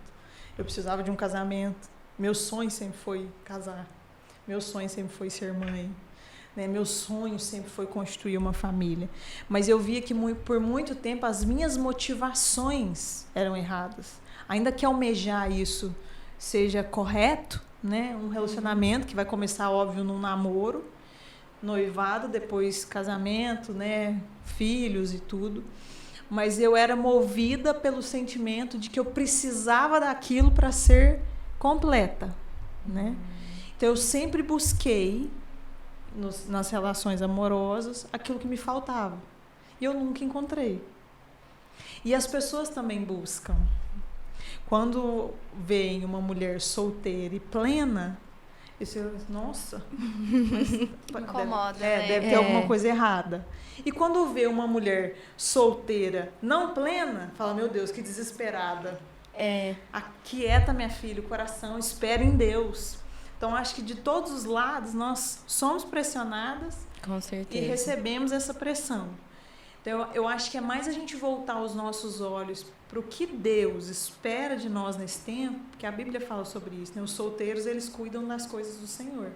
[SPEAKER 3] Eu precisava de um casamento. Meu sonho sempre foi casar. Meu sonho sempre foi ser mãe. Meu sonho sempre foi constituir uma família. Mas eu via que por muito tempo as minhas motivações eram erradas. Ainda que almejar isso seja correto, né? Um relacionamento que vai começar, óbvio, num namoro, noivado, depois casamento, né? Filhos e tudo. Mas eu era movida pelo sentimento de que eu precisava daquilo para ser completa, né? Então eu sempre busquei nas relações amorosas aquilo que me faltava. E eu nunca encontrei. E as pessoas também buscam. Quando vem uma mulher solteira e plena, nossa,
[SPEAKER 2] Incomoda,
[SPEAKER 3] deve ter alguma coisa errada. E quando vê uma mulher solteira não plena, fala, meu Deus, que desesperada. Aquieta, minha filha, o coração, espera em Deus. Então, acho que de todos os lados, nós somos pressionadas.
[SPEAKER 4] Com certeza.
[SPEAKER 3] E recebemos essa pressão. Então, eu acho que é mais a gente voltar os nossos olhos para o que Deus espera de nós nesse tempo, porque a Bíblia fala sobre isso, né? Os solteiros, eles cuidam das coisas do Senhor.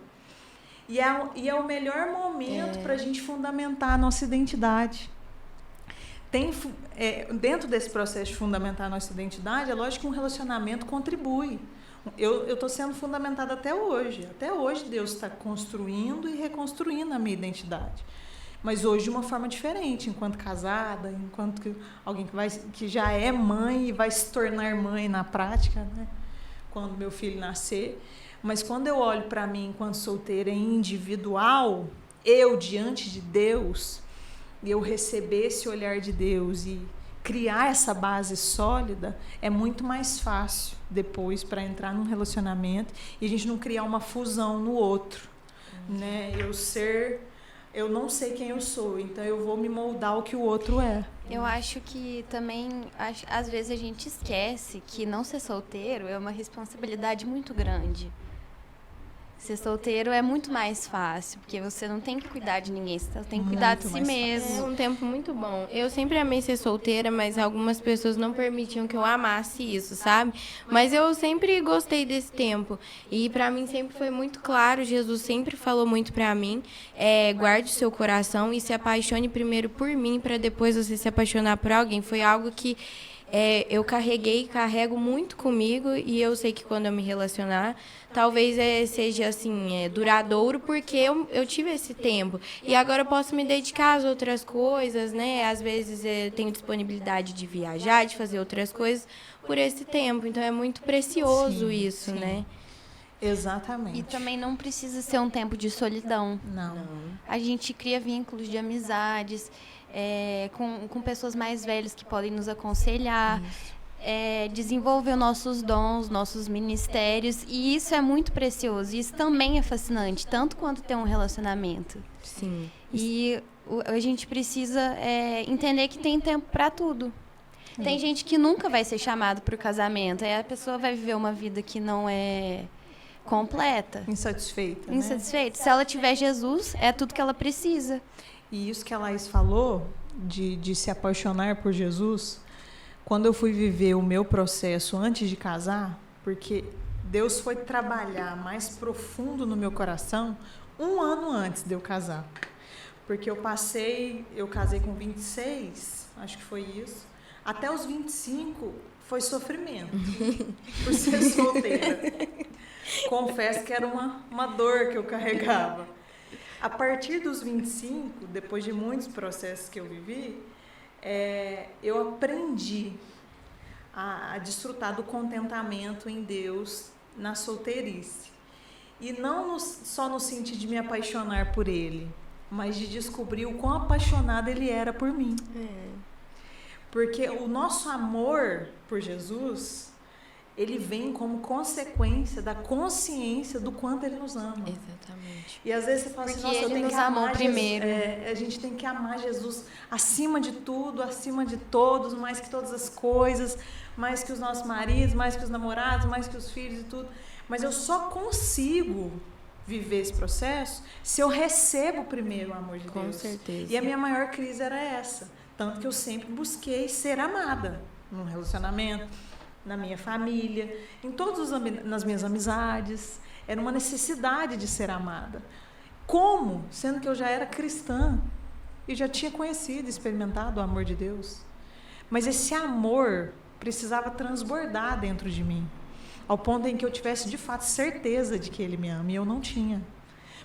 [SPEAKER 3] E é o melhor momento para a gente fundamentar a nossa identidade. Dentro desse processo de fundamentar a nossa identidade, é lógico que um relacionamento contribui. Eu estou sendo fundamentada até hoje. Até hoje Deus está construindo e reconstruindo a minha identidade. Mas hoje de uma forma diferente, enquanto casada, enquanto alguém que já é mãe e vai se tornar mãe na prática, né? Quando meu filho nascer. Mas quando eu olho para mim enquanto solteira individual, eu diante de Deus, e eu receber esse olhar de Deus e criar essa base sólida, é muito mais fácil depois para entrar num relacionamento e a gente não criar uma fusão no outro, né? Eu não sei quem eu sou, então eu vou me moldar ao que o outro é.
[SPEAKER 2] Eu acho que também, às vezes a gente esquece que não ser solteiro é uma responsabilidade muito grande. Ser solteiro é muito mais fácil, porque você não tem que cuidar de ninguém, você tem que cuidar de si mesmo.
[SPEAKER 4] É um tempo muito bom. Eu sempre amei ser solteira, mas algumas pessoas não permitiam que eu amasse isso, sabe? Mas eu sempre gostei desse tempo. E pra mim sempre foi muito claro, Jesus sempre falou muito pra mim, guarde o seu coração e se apaixone primeiro por mim, pra depois você se apaixonar por alguém. Foi algo que eu carrego muito comigo e eu sei que quando eu me relacionar, talvez seja assim, duradouro, porque eu tive esse tempo. E agora eu posso me dedicar às outras coisas, né? Às vezes tenho disponibilidade de viajar, de fazer outras coisas por esse tempo. Então é muito precioso isso, né?
[SPEAKER 3] Exatamente.
[SPEAKER 2] E também não precisa ser um tempo de solidão.
[SPEAKER 3] Não.
[SPEAKER 2] A gente cria vínculos de amizades, com pessoas mais velhas que podem nos aconselhar, desenvolver nossos dons, nossos ministérios, e isso é muito precioso. Isso também é fascinante, tanto quanto ter um relacionamento.
[SPEAKER 4] Sim.
[SPEAKER 2] E a gente precisa entender que tem tempo para tudo. Tem gente que nunca vai ser chamado para o casamento, aí a pessoa vai viver uma vida que não é completa.
[SPEAKER 3] Insatisfeita.
[SPEAKER 2] Insatisfeita. Se ela tiver Jesus, é tudo que ela precisa.
[SPEAKER 3] E isso que a Laís falou, de se apaixonar por Jesus, quando eu fui viver o meu processo antes de casar, porque Deus foi trabalhar mais profundo no meu coração 1 ano antes de eu casar. Porque eu casei com 26, acho que foi isso, até os 25 foi sofrimento, por ser solteira. Confesso que era uma dor que eu carregava. A partir dos 25, depois de muitos processos que eu vivi, eu aprendi a desfrutar do contentamento em Deus na solteirice. E não só no sentido de me apaixonar por Ele, mas de descobrir o quão apaixonado Ele era por mim. Porque o nosso amor por Jesus, ele vem como consequência da consciência do quanto Ele nos ama.
[SPEAKER 4] Exatamente.
[SPEAKER 3] E às vezes você fala assim, nossa, eu tenho que amar primeiro. A gente tem que amar Jesus acima de tudo, acima de todos, mais que todas as coisas, mais que os nossos maridos, mais que os namorados, mais que os filhos e tudo. Mas eu só consigo viver esse processo se eu recebo primeiro o amor de Deus.
[SPEAKER 4] Com certeza.
[SPEAKER 3] E a minha maior crise era essa. Tanto que eu sempre busquei ser amada num relacionamento, na minha família, nas minhas amizades. Era uma necessidade de ser amada. Como? Sendo que eu já era cristã e já tinha conhecido, experimentado o amor de Deus. Mas esse amor precisava transbordar dentro de mim, ao ponto em que eu tivesse de fato certeza de que Ele me ama, e eu não tinha.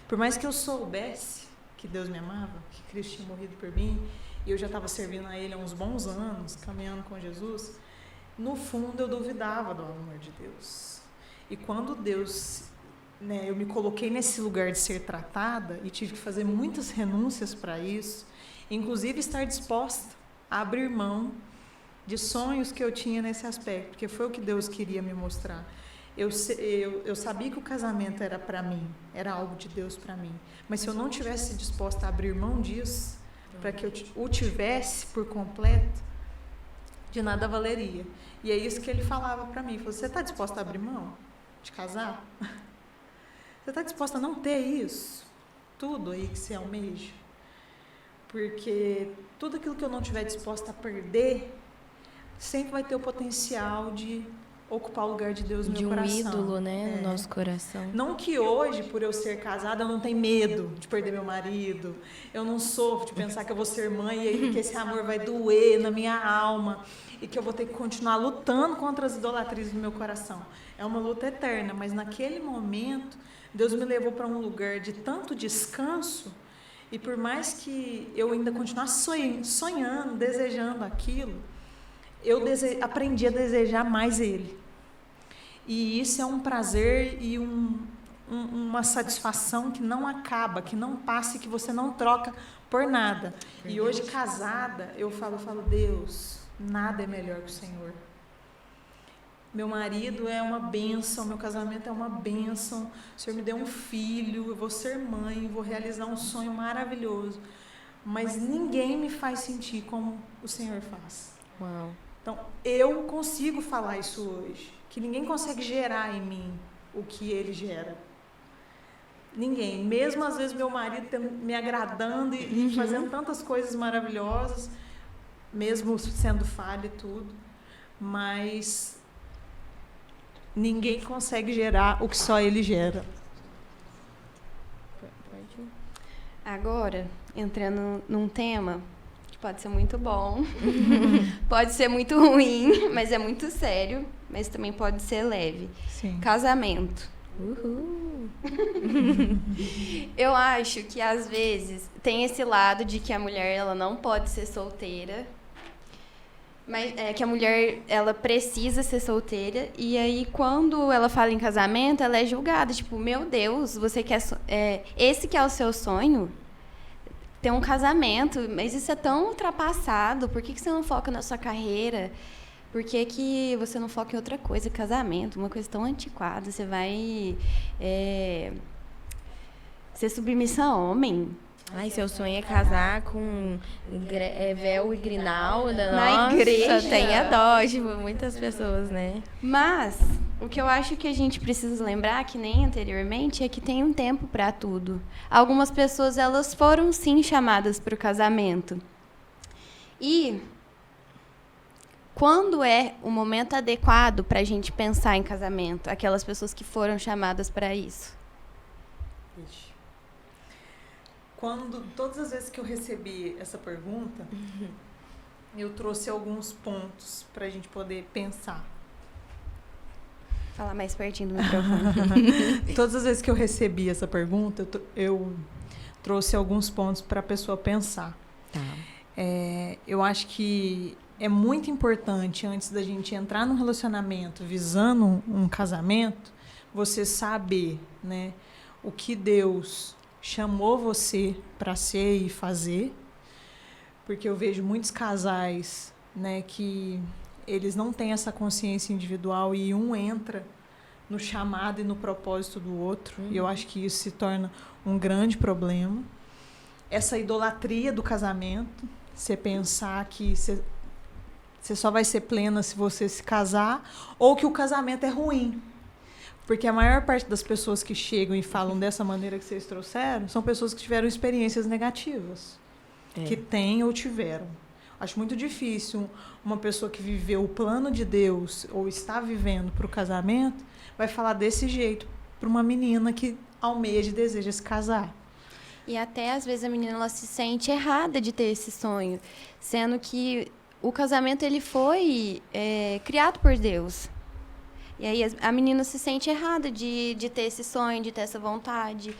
[SPEAKER 3] Por mais que eu soubesse que Deus me amava, que Cristo tinha morrido por mim, e eu já estava servindo a Ele há uns bons anos, caminhando com Jesus, no fundo eu duvidava do amor de Deus. E quando Deus, eu me coloquei nesse lugar de ser tratada e tive que fazer muitas renúncias para isso, Inclusive, estar disposta a abrir mão de sonhos que eu tinha nesse aspecto, porque foi o que Deus queria me mostrar. Eu sabia que o casamento era para mim, era algo de Deus para mim. Mas se eu não tivesse disposta a abrir mão disso, para que eu o tivesse por completo, de nada valeria. E é isso que ele falava para mim. Ele falou, você está disposta a abrir mão de casar? Você está disposta a não ter isso? Tudo aí que você almeja? Porque tudo aquilo que eu não estiver disposta a perder, sempre vai ter o potencial de ocupar o lugar de Deus no meu coração.
[SPEAKER 4] De um ídolo, né, no nosso coração.
[SPEAKER 3] Não que hoje, por eu ser casada, eu não tenho medo de perder meu marido. Eu não sofro de pensar que eu vou ser mãe e aí que esse amor vai doer na minha alma e que eu vou ter que continuar lutando contra as idolatrias do meu coração. É uma luta eterna, mas naquele momento, Deus me levou para um lugar de tanto descanso e por mais que eu ainda continuasse sonhando, desejando aquilo, eu aprendi a desejar mais Ele. E isso é um prazer e uma satisfação que não acaba, que não passa e que você não troca por nada. E hoje, casada, eu falo, Deus, nada é melhor que o Senhor. Meu marido é uma bênção, meu casamento é uma bênção. O Senhor me deu um filho, eu vou ser mãe, vou realizar um sonho maravilhoso. Mas ninguém me faz sentir como o Senhor faz.
[SPEAKER 4] Uau.
[SPEAKER 3] Então, eu consigo falar isso hoje, que ninguém consegue gerar em mim o que ele gera. Ninguém. Mesmo, às vezes, meu marido me agradando e fazendo tantas coisas maravilhosas, mesmo sendo falha e tudo, mas ninguém consegue gerar o que só ele gera.
[SPEAKER 2] Agora, entrando num tema que pode ser muito bom, pode ser muito ruim, mas é muito sério, mas também pode ser leve.
[SPEAKER 3] Sim.
[SPEAKER 2] Casamento.
[SPEAKER 4] Uhul.
[SPEAKER 2] Eu acho que às vezes tem esse lado de que a mulher ela não pode ser solteira, mas que a mulher ela precisa ser solteira e aí quando ela fala em casamento ela é julgada, tipo, meu Deus, você quer esse que é o seu sonho? Ter um casamento, mas isso é tão ultrapassado, por que você não foca na sua carreira? Por que você não foca em outra coisa? Casamento, uma coisa tão antiquada, você vai ser submissa a homem.
[SPEAKER 4] Ai, seu sonho é casar com véu e grinalda.
[SPEAKER 2] Na
[SPEAKER 4] Nossa,
[SPEAKER 2] igreja.
[SPEAKER 4] tenha dó, tipo, muitas pessoas, né?
[SPEAKER 2] Mas o que eu acho que a gente precisa lembrar, que nem anteriormente, é que tem um tempo para tudo. Algumas pessoas, elas foram sim chamadas para o casamento. E quando é o momento adequado para a gente pensar em casamento? Aquelas pessoas que foram chamadas para isso.
[SPEAKER 3] Todas as vezes que eu recebi essa pergunta, eu trouxe alguns pontos para a gente poder pensar.
[SPEAKER 2] Falar mais pertinho do microfone.
[SPEAKER 3] Todas as vezes que eu recebi essa pergunta, eu trouxe alguns pontos para a pessoa pensar.
[SPEAKER 4] Tá.
[SPEAKER 3] Eu acho que é muito importante, antes da gente entrar num relacionamento visando um casamento, você saber, né, o que Deus chamou você para ser e fazer, porque eu vejo muitos casais, né, que eles não têm essa consciência individual e um entra no chamado e no propósito do outro. E eu acho que isso se torna um grande problema. Essa idolatria do casamento, você pensar que você só vai ser plena se você se casar, ou que o casamento é ruim. Porque a maior parte das pessoas que chegam e falam dessa maneira que vocês trouxeram são pessoas que tiveram experiências negativas. Que têm ou tiveram. Acho muito difícil uma pessoa que viveu o plano de Deus ou está vivendo para o casamento vai falar desse jeito para uma menina que almeja e deseja se casar.
[SPEAKER 2] E até, às vezes, a menina ela se sente errada de ter esse sonho, sendo que o casamento ele foi criado por Deus. E aí a menina se sente errada de ter esse sonho, de ter essa vontade.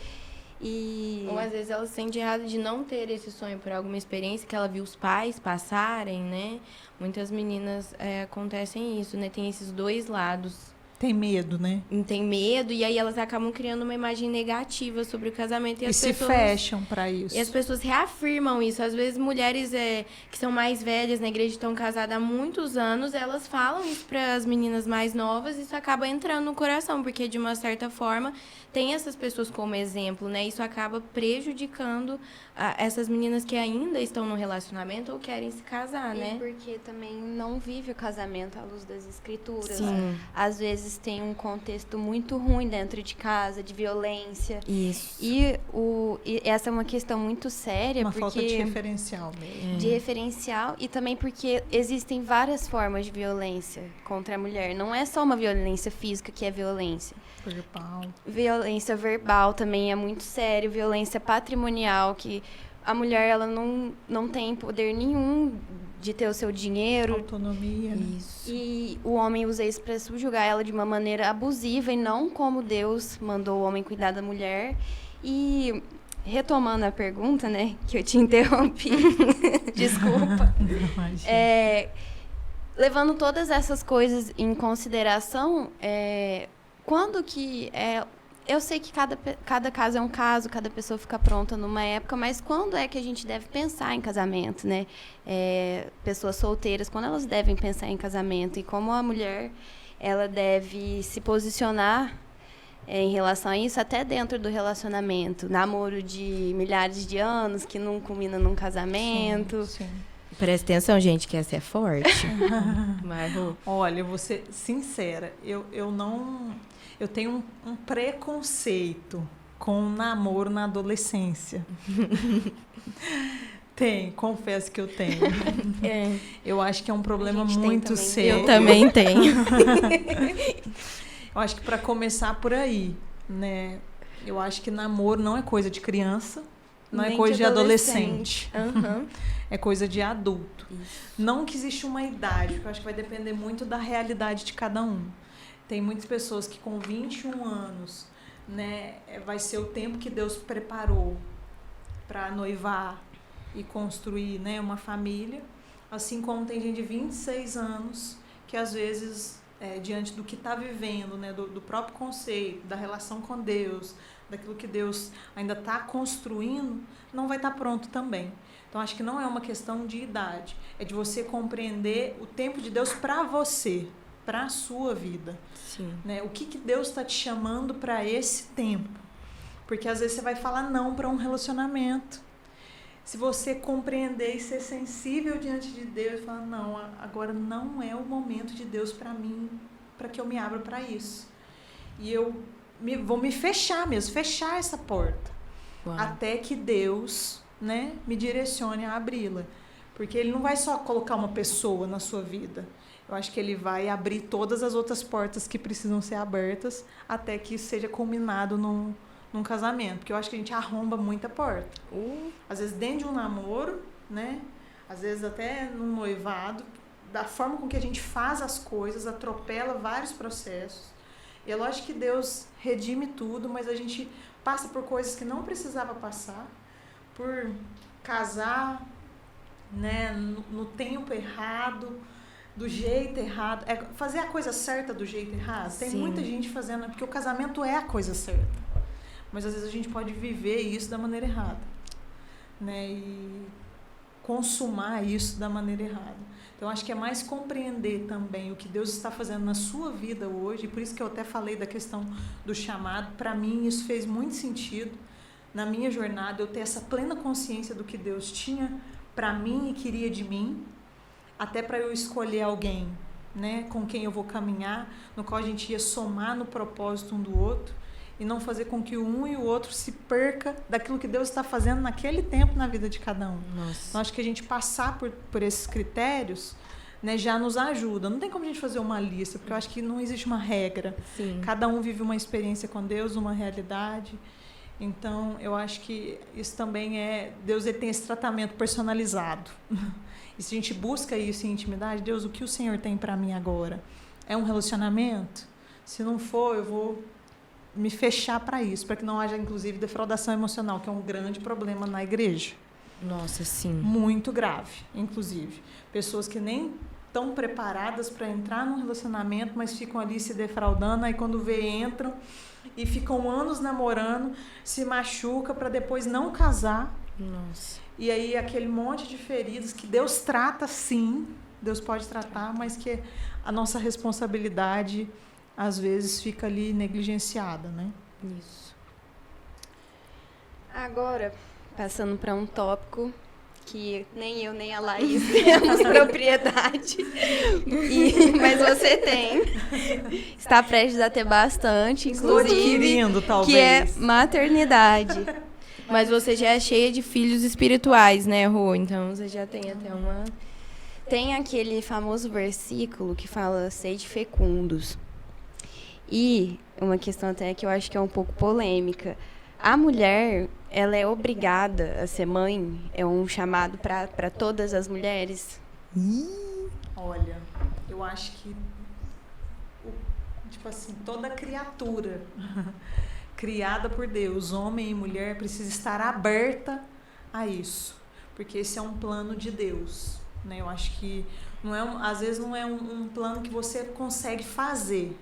[SPEAKER 4] Ou às vezes ela se sente errada de não ter esse sonho por alguma experiência que ela viu os pais passarem, né? Muitas meninas acontecem isso, né? Tem esses dois lados.
[SPEAKER 3] Tem medo, né?
[SPEAKER 4] Tem medo, e aí elas acabam criando uma imagem negativa sobre o casamento.
[SPEAKER 3] E se fecham para isso.
[SPEAKER 4] E as pessoas reafirmam isso. Às vezes, mulheres que são mais velhas na igreja, estão casadas há muitos anos, elas falam isso para as meninas mais novas, e isso acaba entrando no coração, porque, de uma certa forma, tem essas pessoas como exemplo, né? Isso acaba prejudicando essas meninas que ainda estão no relacionamento ou querem se casar, né?
[SPEAKER 2] E porque também não vive o casamento à luz das escrituras.
[SPEAKER 4] Sim.
[SPEAKER 2] Às vezes tem um contexto muito ruim dentro de casa, de violência.
[SPEAKER 4] Isso.
[SPEAKER 2] E essa é uma questão muito séria.
[SPEAKER 3] Uma
[SPEAKER 2] porque
[SPEAKER 3] falta de referencial mesmo.
[SPEAKER 2] De referencial, e também porque existem várias formas de violência contra a mulher. Não é só uma violência física que é violência.
[SPEAKER 3] Verbal.
[SPEAKER 2] Violência verbal também é muito sério. Violência patrimonial, que a mulher ela não tem poder nenhum de ter o seu dinheiro.
[SPEAKER 3] Autonomia. Né?
[SPEAKER 4] Isso.
[SPEAKER 2] E o homem usa isso para subjugar ela de uma maneira abusiva e não como Deus mandou o homem cuidar da mulher. E retomando a pergunta, né, que eu te interrompi, desculpa. Levando todas essas coisas em consideração, quando que eu sei que cada caso é um caso, cada pessoa fica pronta numa época, mas quando é que a gente deve pensar em casamento, né? Pessoas solteiras, quando elas devem pensar em casamento, e como a mulher ela deve se posicionar em relação a isso, até dentro do relacionamento. Namoro de milhares de anos, que não culmina num casamento.
[SPEAKER 3] Sim.
[SPEAKER 4] Presta atenção, gente, que essa é forte.
[SPEAKER 3] Olha, eu vou ser sincera, eu tenho um preconceito com o namoro na adolescência. Confesso que eu tenho. Eu acho que é um problema muito sério.
[SPEAKER 4] Eu também tenho.
[SPEAKER 3] Eu acho que para começar por aí, né? Eu acho que namoro não é coisa de criança, não
[SPEAKER 2] Nem
[SPEAKER 3] é coisa
[SPEAKER 2] de
[SPEAKER 3] de adolescente.
[SPEAKER 4] Uhum.
[SPEAKER 3] É coisa de adulto.
[SPEAKER 4] Isso.
[SPEAKER 3] Não que existe uma idade, porque eu acho que vai depender muito da realidade de cada um. Tem muitas pessoas que com 21 anos, né, vai ser o tempo que Deus preparou para noivar e construir, né, uma família. Assim como tem gente de 26 anos que às vezes, diante do que está vivendo, né, do próprio conceito, da relação com Deus, daquilo que Deus ainda está construindo, não vai estar pronto também. Então, acho que não é uma questão de idade, é de você compreender o tempo de Deus para você, para a sua vida.
[SPEAKER 4] Sim.
[SPEAKER 3] Né? O que Deus está te chamando para esse tempo? Porque às vezes você vai falar não para um relacionamento. Se você compreender e ser sensível diante de Deus e falar, não, agora não é o momento de Deus para mim, para que eu me abra para isso. E eu vou me fechar mesmo, fechar essa porta.
[SPEAKER 4] Uau.
[SPEAKER 3] Até que Deus, né, me direcione a abri-la. Porque Ele não vai só colocar uma pessoa na sua vida. Eu acho que Ele vai abrir todas as outras portas que precisam ser abertas até que isso seja culminado num casamento. Porque eu acho que a gente arromba muita porta. Às vezes dentro de um namoro, né? Às vezes até num noivado, da forma com que a gente faz as coisas, atropela vários processos. E é lógico que Deus redime tudo, mas a gente passa por coisas que não precisava passar, por casar, né, no tempo errado, do jeito errado. Fazer a coisa certa do jeito errado. Tem muita gente fazendo, porque o casamento é a coisa certa. Mas às vezes a gente pode viver isso da maneira errada, né, e consumar isso da maneira errada. Então, acho que é mais compreender também o que Deus está fazendo na sua vida hoje, e por isso que eu até falei da questão do chamado. Para mim, isso fez muito sentido na minha jornada, eu ter essa plena consciência do que Deus tinha para mim e queria de mim, até para eu escolher alguém, né, com quem eu vou caminhar, no qual a gente ia somar no propósito um do outro, e não fazer com que um e o outro se perca daquilo que Deus está fazendo naquele tempo na vida de cada um.
[SPEAKER 4] Nossa.
[SPEAKER 3] Então, acho que a gente passar por esses critérios, né, já nos ajuda. Não tem como a gente fazer uma lista, porque eu acho que não existe uma regra.
[SPEAKER 4] Sim.
[SPEAKER 3] Cada um vive uma experiência com Deus, uma realidade. Então, eu acho que isso também Deus ele tem esse tratamento personalizado. E se a gente busca isso em intimidade, Deus, o que o Senhor tem para mim agora? É um relacionamento? Se não for, eu vou me fechar para isso, para que não haja, inclusive, defraudação emocional, que é um grande problema na igreja.
[SPEAKER 4] Nossa, sim.
[SPEAKER 3] Muito grave, inclusive. Pessoas que nem tão preparadas para entrar num relacionamento, mas ficam ali se defraudando, aí quando entram e ficam anos namorando, se machuca para depois não casar.
[SPEAKER 4] Nossa.
[SPEAKER 3] E aí aquele monte de feridas que Deus trata, sim, Deus pode tratar, mas que a nossa responsabilidade às vezes fica ali negligenciada, né?
[SPEAKER 4] Isso.
[SPEAKER 2] Agora, passando para um tópico que nem eu nem a Laís temos propriedade, mas você tem. Está prestes a ter bastante,
[SPEAKER 3] Estou
[SPEAKER 2] inclusive,
[SPEAKER 3] adquirindo, talvez.
[SPEAKER 2] que é maternidade.
[SPEAKER 4] Mas você já é cheia de filhos espirituais, né, Rô? Então você já tem até uma...
[SPEAKER 2] Tem aquele famoso versículo que fala sede fecundos. E uma questão até que eu acho que é um pouco polêmica. A mulher, ela é obrigada a ser mãe? É um chamado para todas as mulheres?
[SPEAKER 3] Olha, eu acho que tipo assim, toda criatura criada por Deus, homem e mulher, precisa estar aberta a isso, porque esse é um plano de Deus, né? Eu acho que não é às vezes não é um plano que você consegue fazer,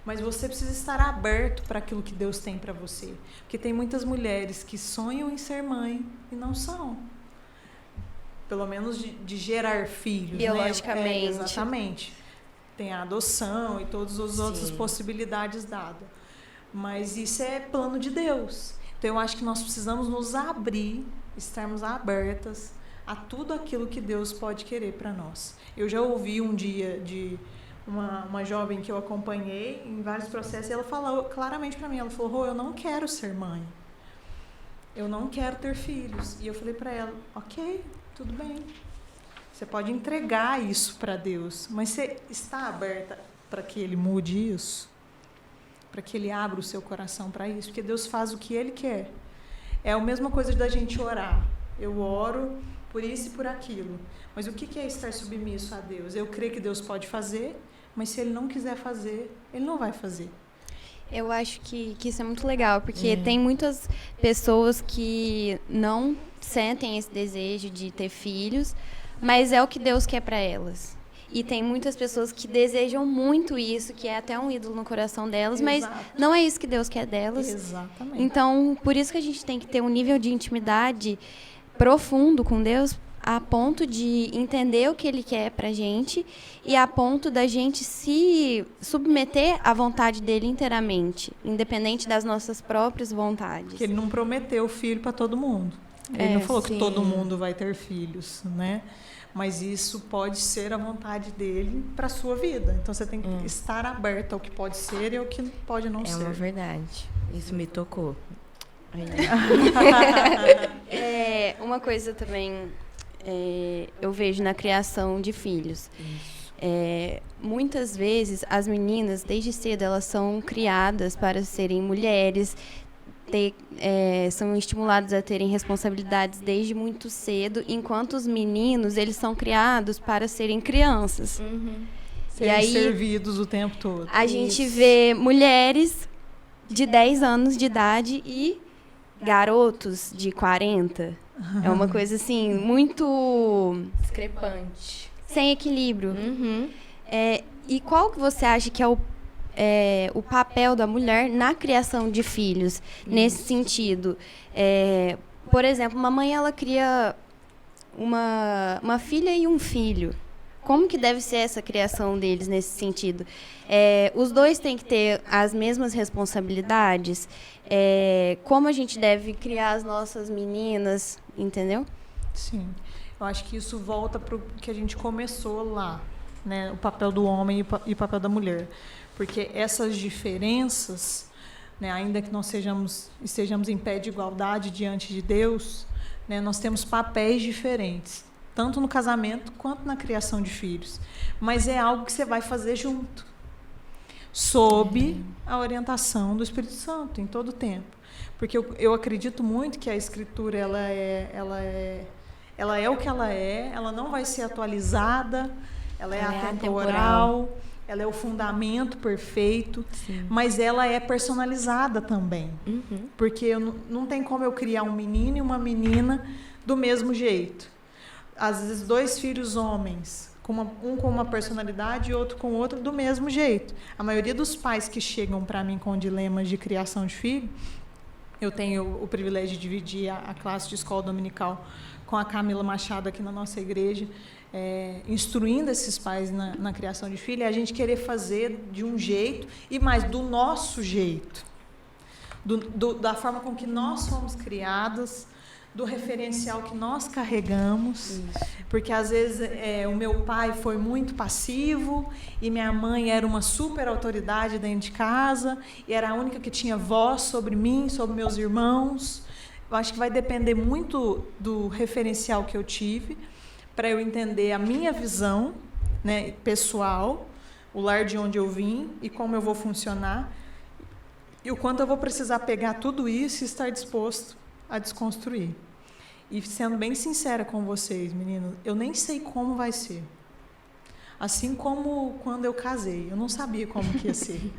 [SPEAKER 3] mas você precisa estar aberto para aquilo que Deus tem para você. Porque tem muitas mulheres que sonham em ser mãe e não são. Pelo menos de gerar filhos.
[SPEAKER 2] Biologicamente.
[SPEAKER 3] Né? Exatamente. Tem a adoção e todas as outras possibilidades dadas. Mas isso é plano de Deus. Então eu acho que nós precisamos nos abrir, estarmos abertas a tudo aquilo que Deus pode querer para nós. Eu já ouvi um dia de uma jovem que eu acompanhei em vários processos, e ela falou claramente para mim, ela falou, Rô, eu não quero ser mãe, eu não quero ter filhos. E eu falei para ela, ok, tudo bem, você pode entregar isso para Deus, mas você está aberta para que Ele mude isso? Para que Ele abra o seu coração para isso? Porque Deus faz o que Ele quer. É a mesma coisa da gente orar. Eu oro por isso e por aquilo, mas o que é estar submisso a Deus? Eu creio que Deus pode fazer, mas se Ele não quiser fazer, Ele não vai fazer.
[SPEAKER 2] Eu acho que isso é muito legal, porque tem muitas pessoas que não sentem esse desejo de ter filhos, mas é o que Deus quer para elas. E tem muitas pessoas que desejam muito isso, que é até um ídolo no coração delas, mas não é isso que Deus quer delas.
[SPEAKER 3] Exatamente.
[SPEAKER 2] Então, por isso que a gente tem que ter um nível de intimidade profundo com Deus, a ponto de entender o que Ele quer pra gente e a ponto da gente se submeter à vontade dEle inteiramente, independente das nossas próprias vontades.
[SPEAKER 3] Porque Ele não prometeu filho para todo mundo. Ele não falou que todo mundo vai ter filhos, né? Mas isso pode ser a vontade dEle para a sua vida. Então você tem que estar aberto ao que pode ser e ao que pode não ser.
[SPEAKER 4] É uma verdade. Isso me tocou.
[SPEAKER 2] Uma coisa também eu vejo na criação de filhos. Muitas vezes as meninas, desde cedo, elas são criadas para serem mulheres, são estimuladas a terem responsabilidades desde muito cedo, enquanto os meninos, eles são criados para serem crianças.
[SPEAKER 3] Serem
[SPEAKER 2] e aí,
[SPEAKER 3] servidos o tempo todo.
[SPEAKER 2] A gente vê mulheres de 10 anos de idade e garotos de 40. É uma coisa, assim, muito...
[SPEAKER 4] discrepante.
[SPEAKER 2] Sem equilíbrio. E qual que você acha que é o papel da mulher na criação de filhos, nesse sentido? Por exemplo, uma mãe, ela cria uma filha e um filho. Como que deve ser essa criação deles nesse sentido? Os dois têm que ter as mesmas responsabilidades? Como a gente deve criar as nossas meninas, entendeu?
[SPEAKER 3] Sim. Eu acho que isso volta para o que a gente começou lá, né? O papel do homem e o papel da mulher. Porque essas diferenças, né, ainda que nós estejamos em pé de igualdade diante de Deus, né, nós temos papéis diferentes, tanto no casamento quanto na criação de filhos. Mas é algo que você vai fazer junto, sob a orientação do Espírito Santo, em todo o tempo. Porque eu acredito muito que a Escritura ela é o que ela não vai ser atualizada, ela é atemporal, ela é o fundamento perfeito, mas ela é personalizada também. Porque não tem como eu criar um menino e uma menina do mesmo jeito. Às vezes, 2 filhos homens um com uma personalidade e outro com outro do mesmo jeito. A maioria dos pais que chegam para mim com dilemas de criação de filho, eu tenho o privilégio de dividir a classe de escola dominical com a Camila Machado aqui na nossa igreja, instruindo esses pais na criação de filho, é a gente querer fazer de um jeito e mais do nosso jeito, da forma com que nós fomos criadas, do referencial que nós carregamos. Isso. Porque às vezes o meu pai foi muito passivo e minha mãe era uma super autoridade dentro de casa e era a única que tinha voz sobre mim, sobre meus irmãos. Eu acho que vai depender muito do referencial que eu tive para eu entender a minha visão, né, pessoal, o lar de onde eu vim e como eu vou funcionar e o quanto eu vou precisar pegar tudo isso e estar disposto a desconstruir. E sendo bem sincera com vocês, meninos, eu nem sei como vai ser. Assim como quando eu casei, eu não sabia como que ia ser.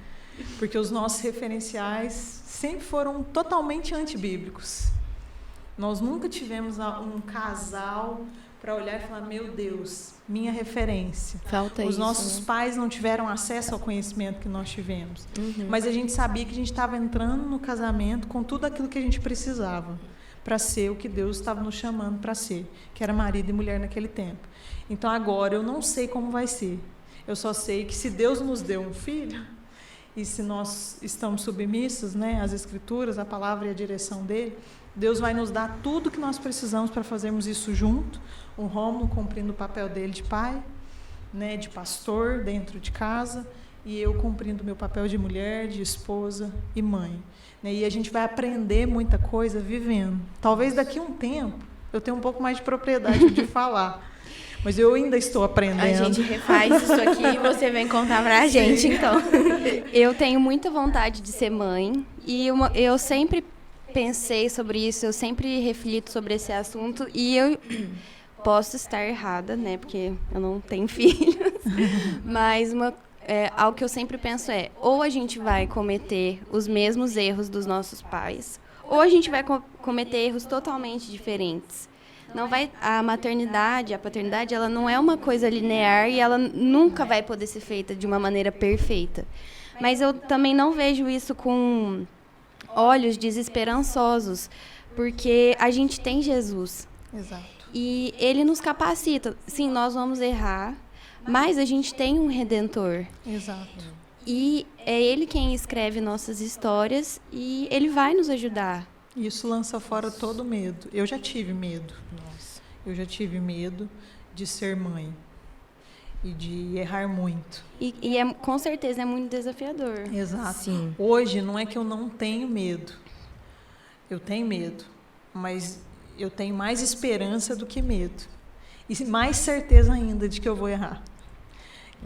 [SPEAKER 3] Porque os nossos referenciais sempre foram totalmente antibíblicos. Nós nunca tivemos um casal para olhar e falar, meu Deus, minha referência.
[SPEAKER 4] Falta
[SPEAKER 3] Os
[SPEAKER 4] isso,
[SPEAKER 3] nossos
[SPEAKER 4] né?
[SPEAKER 3] pais não tiveram acesso ao conhecimento que nós tivemos. Mas a gente sabia que a gente estava entrando no casamento com tudo aquilo que a gente precisava para ser o que Deus estava nos chamando para ser, que era marido e mulher naquele tempo. Então, agora, eu não sei como vai ser. Eu só sei que se Deus nos deu um filho, e se nós estamos submissos, né, às Escrituras, à palavra e à direção dele, Deus vai nos dar tudo que nós precisamos para fazermos isso junto, o Rômulo cumprindo o papel dele de pai, né, de pastor dentro de casa, e eu cumprindo o meu papel de mulher, de esposa e mãe. E a gente vai aprender muita coisa vivendo. Talvez daqui a um tempo eu tenha um pouco mais de propriedade de falar, mas eu ainda estou aprendendo.
[SPEAKER 4] A gente refaz isso aqui e você vem contar pra gente, então.
[SPEAKER 2] Eu tenho muita vontade de ser mãe e eu sempre pensei sobre isso, eu sempre reflito sobre esse assunto e eu posso estar errada, né, porque eu não tenho filhos, mas algo que eu sempre penso ou a gente vai cometer os mesmos erros dos nossos pais, ou a gente vai cometer erros totalmente diferentes. Não vai, a maternidade, a paternidade, ela não é uma coisa linear e ela nunca vai poder ser feita de uma maneira perfeita. Mas eu também não vejo isso com olhos desesperançosos, porque a gente tem Jesus.
[SPEAKER 3] Exato.
[SPEAKER 2] E ele nos capacita. Sim, nós vamos errar, mas a gente tem um Redentor.
[SPEAKER 3] Exato.
[SPEAKER 2] E é ele quem escreve nossas histórias e ele vai nos ajudar.
[SPEAKER 3] Isso lança fora todo medo. Eu já tive medo. Eu já tive medo de ser mãe e de errar muito.
[SPEAKER 2] E com certeza é muito desafiador.
[SPEAKER 3] Exato.
[SPEAKER 4] Sim.
[SPEAKER 3] Hoje não é que eu não tenho medo. Eu tenho medo, mas eu tenho mais esperança do que medo. E mais certeza ainda de que eu vou errar.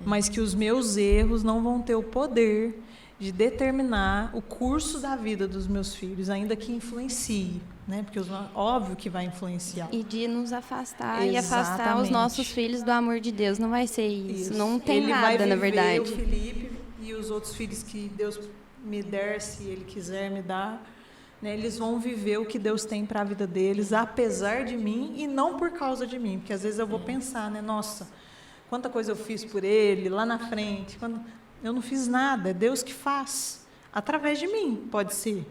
[SPEAKER 3] Mas que os meus erros não vão ter o poder de determinar o curso da vida dos meus filhos, ainda que influencie, né? Porque óbvio que vai influenciar.
[SPEAKER 2] E de nos afastar
[SPEAKER 3] Exatamente.
[SPEAKER 2] e afastar os nossos filhos do amor de Deus. Não vai ser isso. Não tem
[SPEAKER 3] Ele
[SPEAKER 2] nada,
[SPEAKER 3] vai viver,
[SPEAKER 2] na verdade.
[SPEAKER 3] o Felipe e os outros filhos que Deus me der, se Ele quiser me dar, né, eles vão viver o que Deus tem para a vida deles, apesar de mim e não por causa de mim. Porque às vezes eu vou pensar, né, nossa, quanta coisa eu fiz por ele lá na frente. Eu não fiz nada, é Deus que faz. Através de mim, pode ser.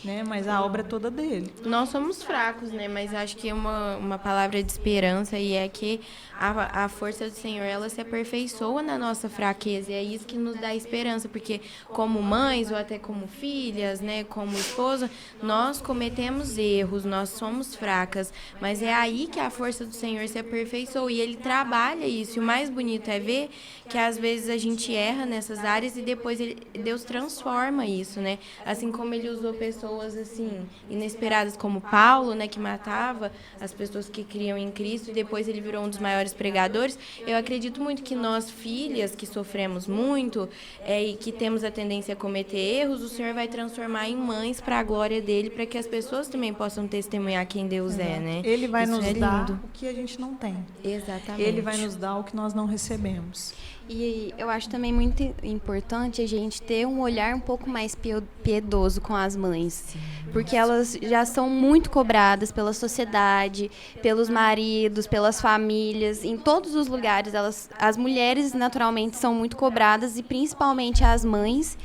[SPEAKER 3] Né? Mas a obra é toda dele.
[SPEAKER 4] Nós somos fracos, né? Mas acho que uma palavra de esperança e é que a força do Senhor, ela se aperfeiçoa na nossa fraqueza. E é isso que nos dá esperança, porque como mães ou até como filhas, né, como esposa, nós cometemos erros, nós somos fracas, mas é aí que a força do Senhor se aperfeiçoa e Ele trabalha isso. E o mais bonito é ver que às vezes a gente erra nessas áreas e depois Deus transforma isso, né? Assim como Ele usou pessoas assim inesperadas como Paulo, né, que matava as pessoas que criam em Cristo e depois ele virou um dos maiores pregadores. Eu acredito muito que nós, filhas, que sofremos muito e que temos a tendência a cometer erros, o Senhor vai transformar em mães para a glória dele, para que as pessoas também possam testemunhar quem Deus é, né?
[SPEAKER 3] Ele vai
[SPEAKER 4] Isso
[SPEAKER 3] nos
[SPEAKER 4] é
[SPEAKER 3] dar
[SPEAKER 4] lindo.
[SPEAKER 3] o que a gente não tem.
[SPEAKER 4] Exatamente.
[SPEAKER 3] Ele vai nos dar o que nós não recebemos.
[SPEAKER 2] E eu acho também muito importante a gente ter um olhar um pouco mais piedoso com as mães. Sim. Porque elas já são muito cobradas pela sociedade, pelos maridos, pelas famílias. Em todos os lugares, as mulheres naturalmente são muito cobradas, e principalmente as mães.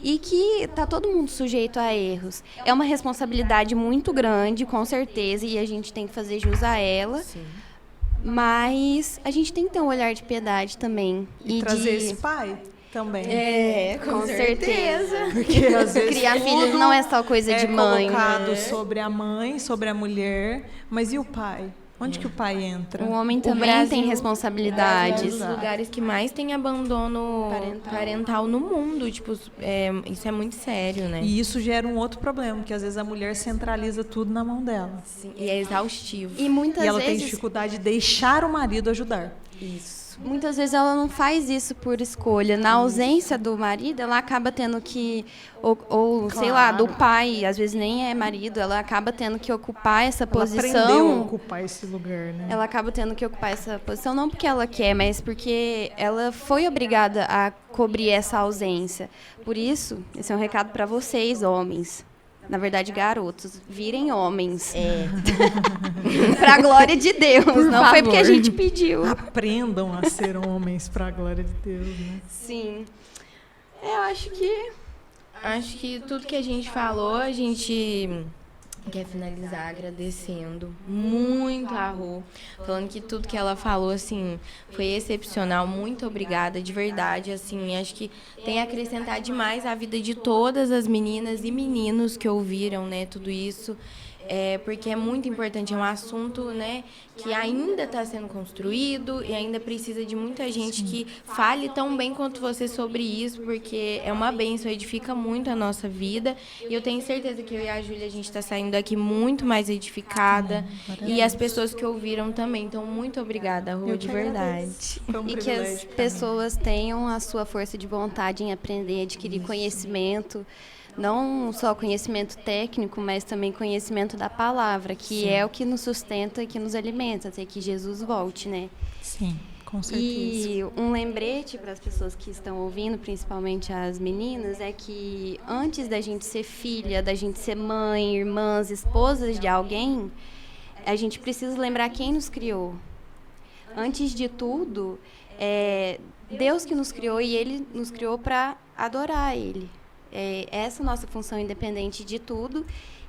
[SPEAKER 2] E que está todo mundo sujeito a erros. É uma responsabilidade muito grande, com certeza, e a gente tem que fazer jus a ela. Sim. Mas a gente tem que ter um olhar de piedade também.
[SPEAKER 3] E trazer esse pai também.
[SPEAKER 2] Com certeza.
[SPEAKER 3] Porque às vezes
[SPEAKER 2] criar filhos não é só coisa de mãe.
[SPEAKER 3] É colocado sobre a mãe, sobre a mulher. Mas e o pai? Onde que o pai entra?
[SPEAKER 2] O homem também tem responsabilidades.
[SPEAKER 4] Os lugares que mais tem abandono parental no mundo. Tipo, isso é muito sério, né?
[SPEAKER 3] E isso gera um outro problema, que às vezes a mulher centraliza tudo na mão dela.
[SPEAKER 4] Sim, e é exaustivo.
[SPEAKER 2] E muitas
[SPEAKER 3] ela
[SPEAKER 2] vezes
[SPEAKER 3] tem dificuldade de deixar o marido ajudar.
[SPEAKER 4] Isso.
[SPEAKER 2] Muitas vezes ela não faz isso por escolha. Na ausência do marido, ela acaba tendo que, ou sei lá, do pai, às vezes nem é marido, ela acaba tendo que ocupar essa posição.
[SPEAKER 3] Ela aprendeu a ocupar esse lugar, né?
[SPEAKER 2] Ela acaba tendo que ocupar essa posição, não porque ela quer, mas porque ela foi obrigada a cobrir essa ausência. Por isso, esse é um recado para vocês, homens. Na verdade, garotos, virem homens. Pra glória de Deus.
[SPEAKER 3] Por
[SPEAKER 2] não
[SPEAKER 3] favor.
[SPEAKER 2] Foi porque a gente pediu.
[SPEAKER 3] Aprendam a ser homens pra glória de Deus, né?
[SPEAKER 2] Sim. Eu acho que
[SPEAKER 4] tudo que a gente falou, a gente quer finalizar agradecendo muito a Rô, falando que tudo que ela falou, assim, foi excepcional. Muito obrigada, de verdade, assim, acho que tem a acrescentar demais a vida de todas as meninas e meninos que ouviram, né, tudo isso. Porque é muito importante, é um assunto, né, que ainda está sendo construído e ainda precisa de muita gente que fale tão bem quanto você sobre isso, porque é uma bênção, edifica muito a nossa vida. E eu tenho certeza que eu e a Júlia, a gente está saindo daqui muito mais edificada. E as pessoas que ouviram também. Então, muito obrigada, Rô, de verdade.
[SPEAKER 2] E que as pessoas tenham a sua força de vontade em aprender, adquirir conhecimento. Não só conhecimento técnico, mas também conhecimento da palavra, que é o que nos sustenta e que nos alimenta, até que Jesus volte, né?
[SPEAKER 3] Sim, com certeza.
[SPEAKER 2] E um lembrete para as pessoas que estão ouvindo, principalmente as meninas, é que antes da gente ser filha, da gente ser mãe, irmãs, esposas de alguém, a gente precisa lembrar quem nos criou. Antes de tudo, é Deus que nos criou, e Ele nos criou para adorar Ele. Essa nossa função, independente de tudo,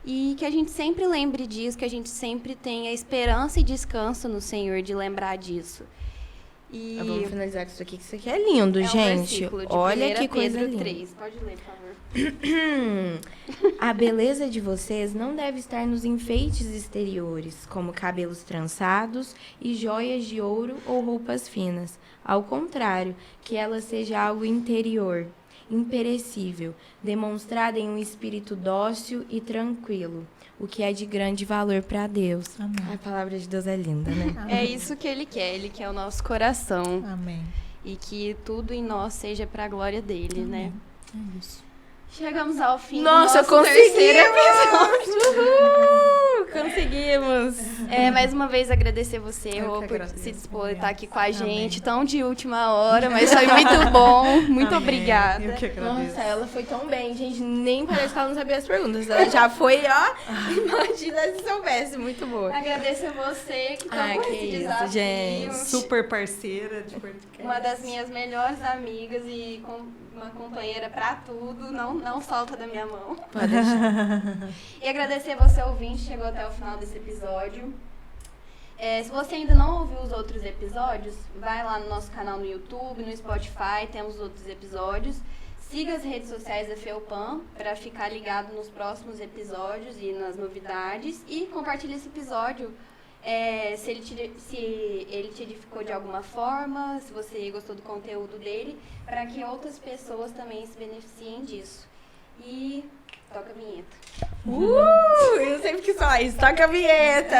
[SPEAKER 2] e que a gente sempre lembre disso, que a gente sempre tenha esperança e descanso no Senhor de lembrar disso. E
[SPEAKER 4] vamos finalizar com isso aqui, que isso aqui é lindo, gente.
[SPEAKER 2] Um de
[SPEAKER 4] olha que coisa
[SPEAKER 2] Pedro
[SPEAKER 4] linda.
[SPEAKER 2] 3. Pode ler, por favor.
[SPEAKER 4] A beleza de vocês não deve estar nos enfeites exteriores, como cabelos trançados e joias de ouro ou roupas finas. Ao contrário, que ela seja algo interior, imperecível, demonstrada em um espírito dócil e tranquilo, o que é de grande valor para Deus.
[SPEAKER 3] Amém.
[SPEAKER 4] A palavra de Deus é linda, né?
[SPEAKER 2] É isso que Ele quer o nosso coração.
[SPEAKER 3] Amém.
[SPEAKER 2] E que tudo em nós seja para a glória dele, né?
[SPEAKER 3] É isso.
[SPEAKER 2] Chegamos ao fim
[SPEAKER 4] Nossa,
[SPEAKER 2] do nosso terceiro episódio.
[SPEAKER 4] Conseguimos!
[SPEAKER 2] Mais uma vez agradecer você, Rô, por se dispor a estar aqui com a gente, tão de última hora, mas foi muito bom. Muito obrigada.
[SPEAKER 3] Eu que agradeço.
[SPEAKER 4] Nossa, ela foi tão bem, gente. Nem parece que ela não sabia as perguntas. Ela já foi, ó. Imagina se soubesse. Muito boa.
[SPEAKER 2] Agradeço a você que topou
[SPEAKER 4] que
[SPEAKER 2] esse
[SPEAKER 4] isso,
[SPEAKER 2] desafio.
[SPEAKER 4] gente.
[SPEAKER 3] Super parceira de podcast.
[SPEAKER 2] Uma das minhas melhores amigas e uma companheira pra tudo. Não solta da minha mão.
[SPEAKER 4] Pode deixar.
[SPEAKER 2] E agradecer você, ouvinte, chegou até o final desse episódio. Se você ainda não ouviu os outros episódios, vai lá no nosso canal no YouTube, no Spotify, temos outros episódios. Siga as redes sociais da Felpan para ficar ligado nos próximos episódios e nas novidades. E compartilhe esse episódio se ele te edificou de alguma forma, se você gostou do conteúdo dele, para que outras pessoas também se beneficiem disso. E toca a vinheta.
[SPEAKER 4] Eu sempre quis falar isso. Toca a vinheta.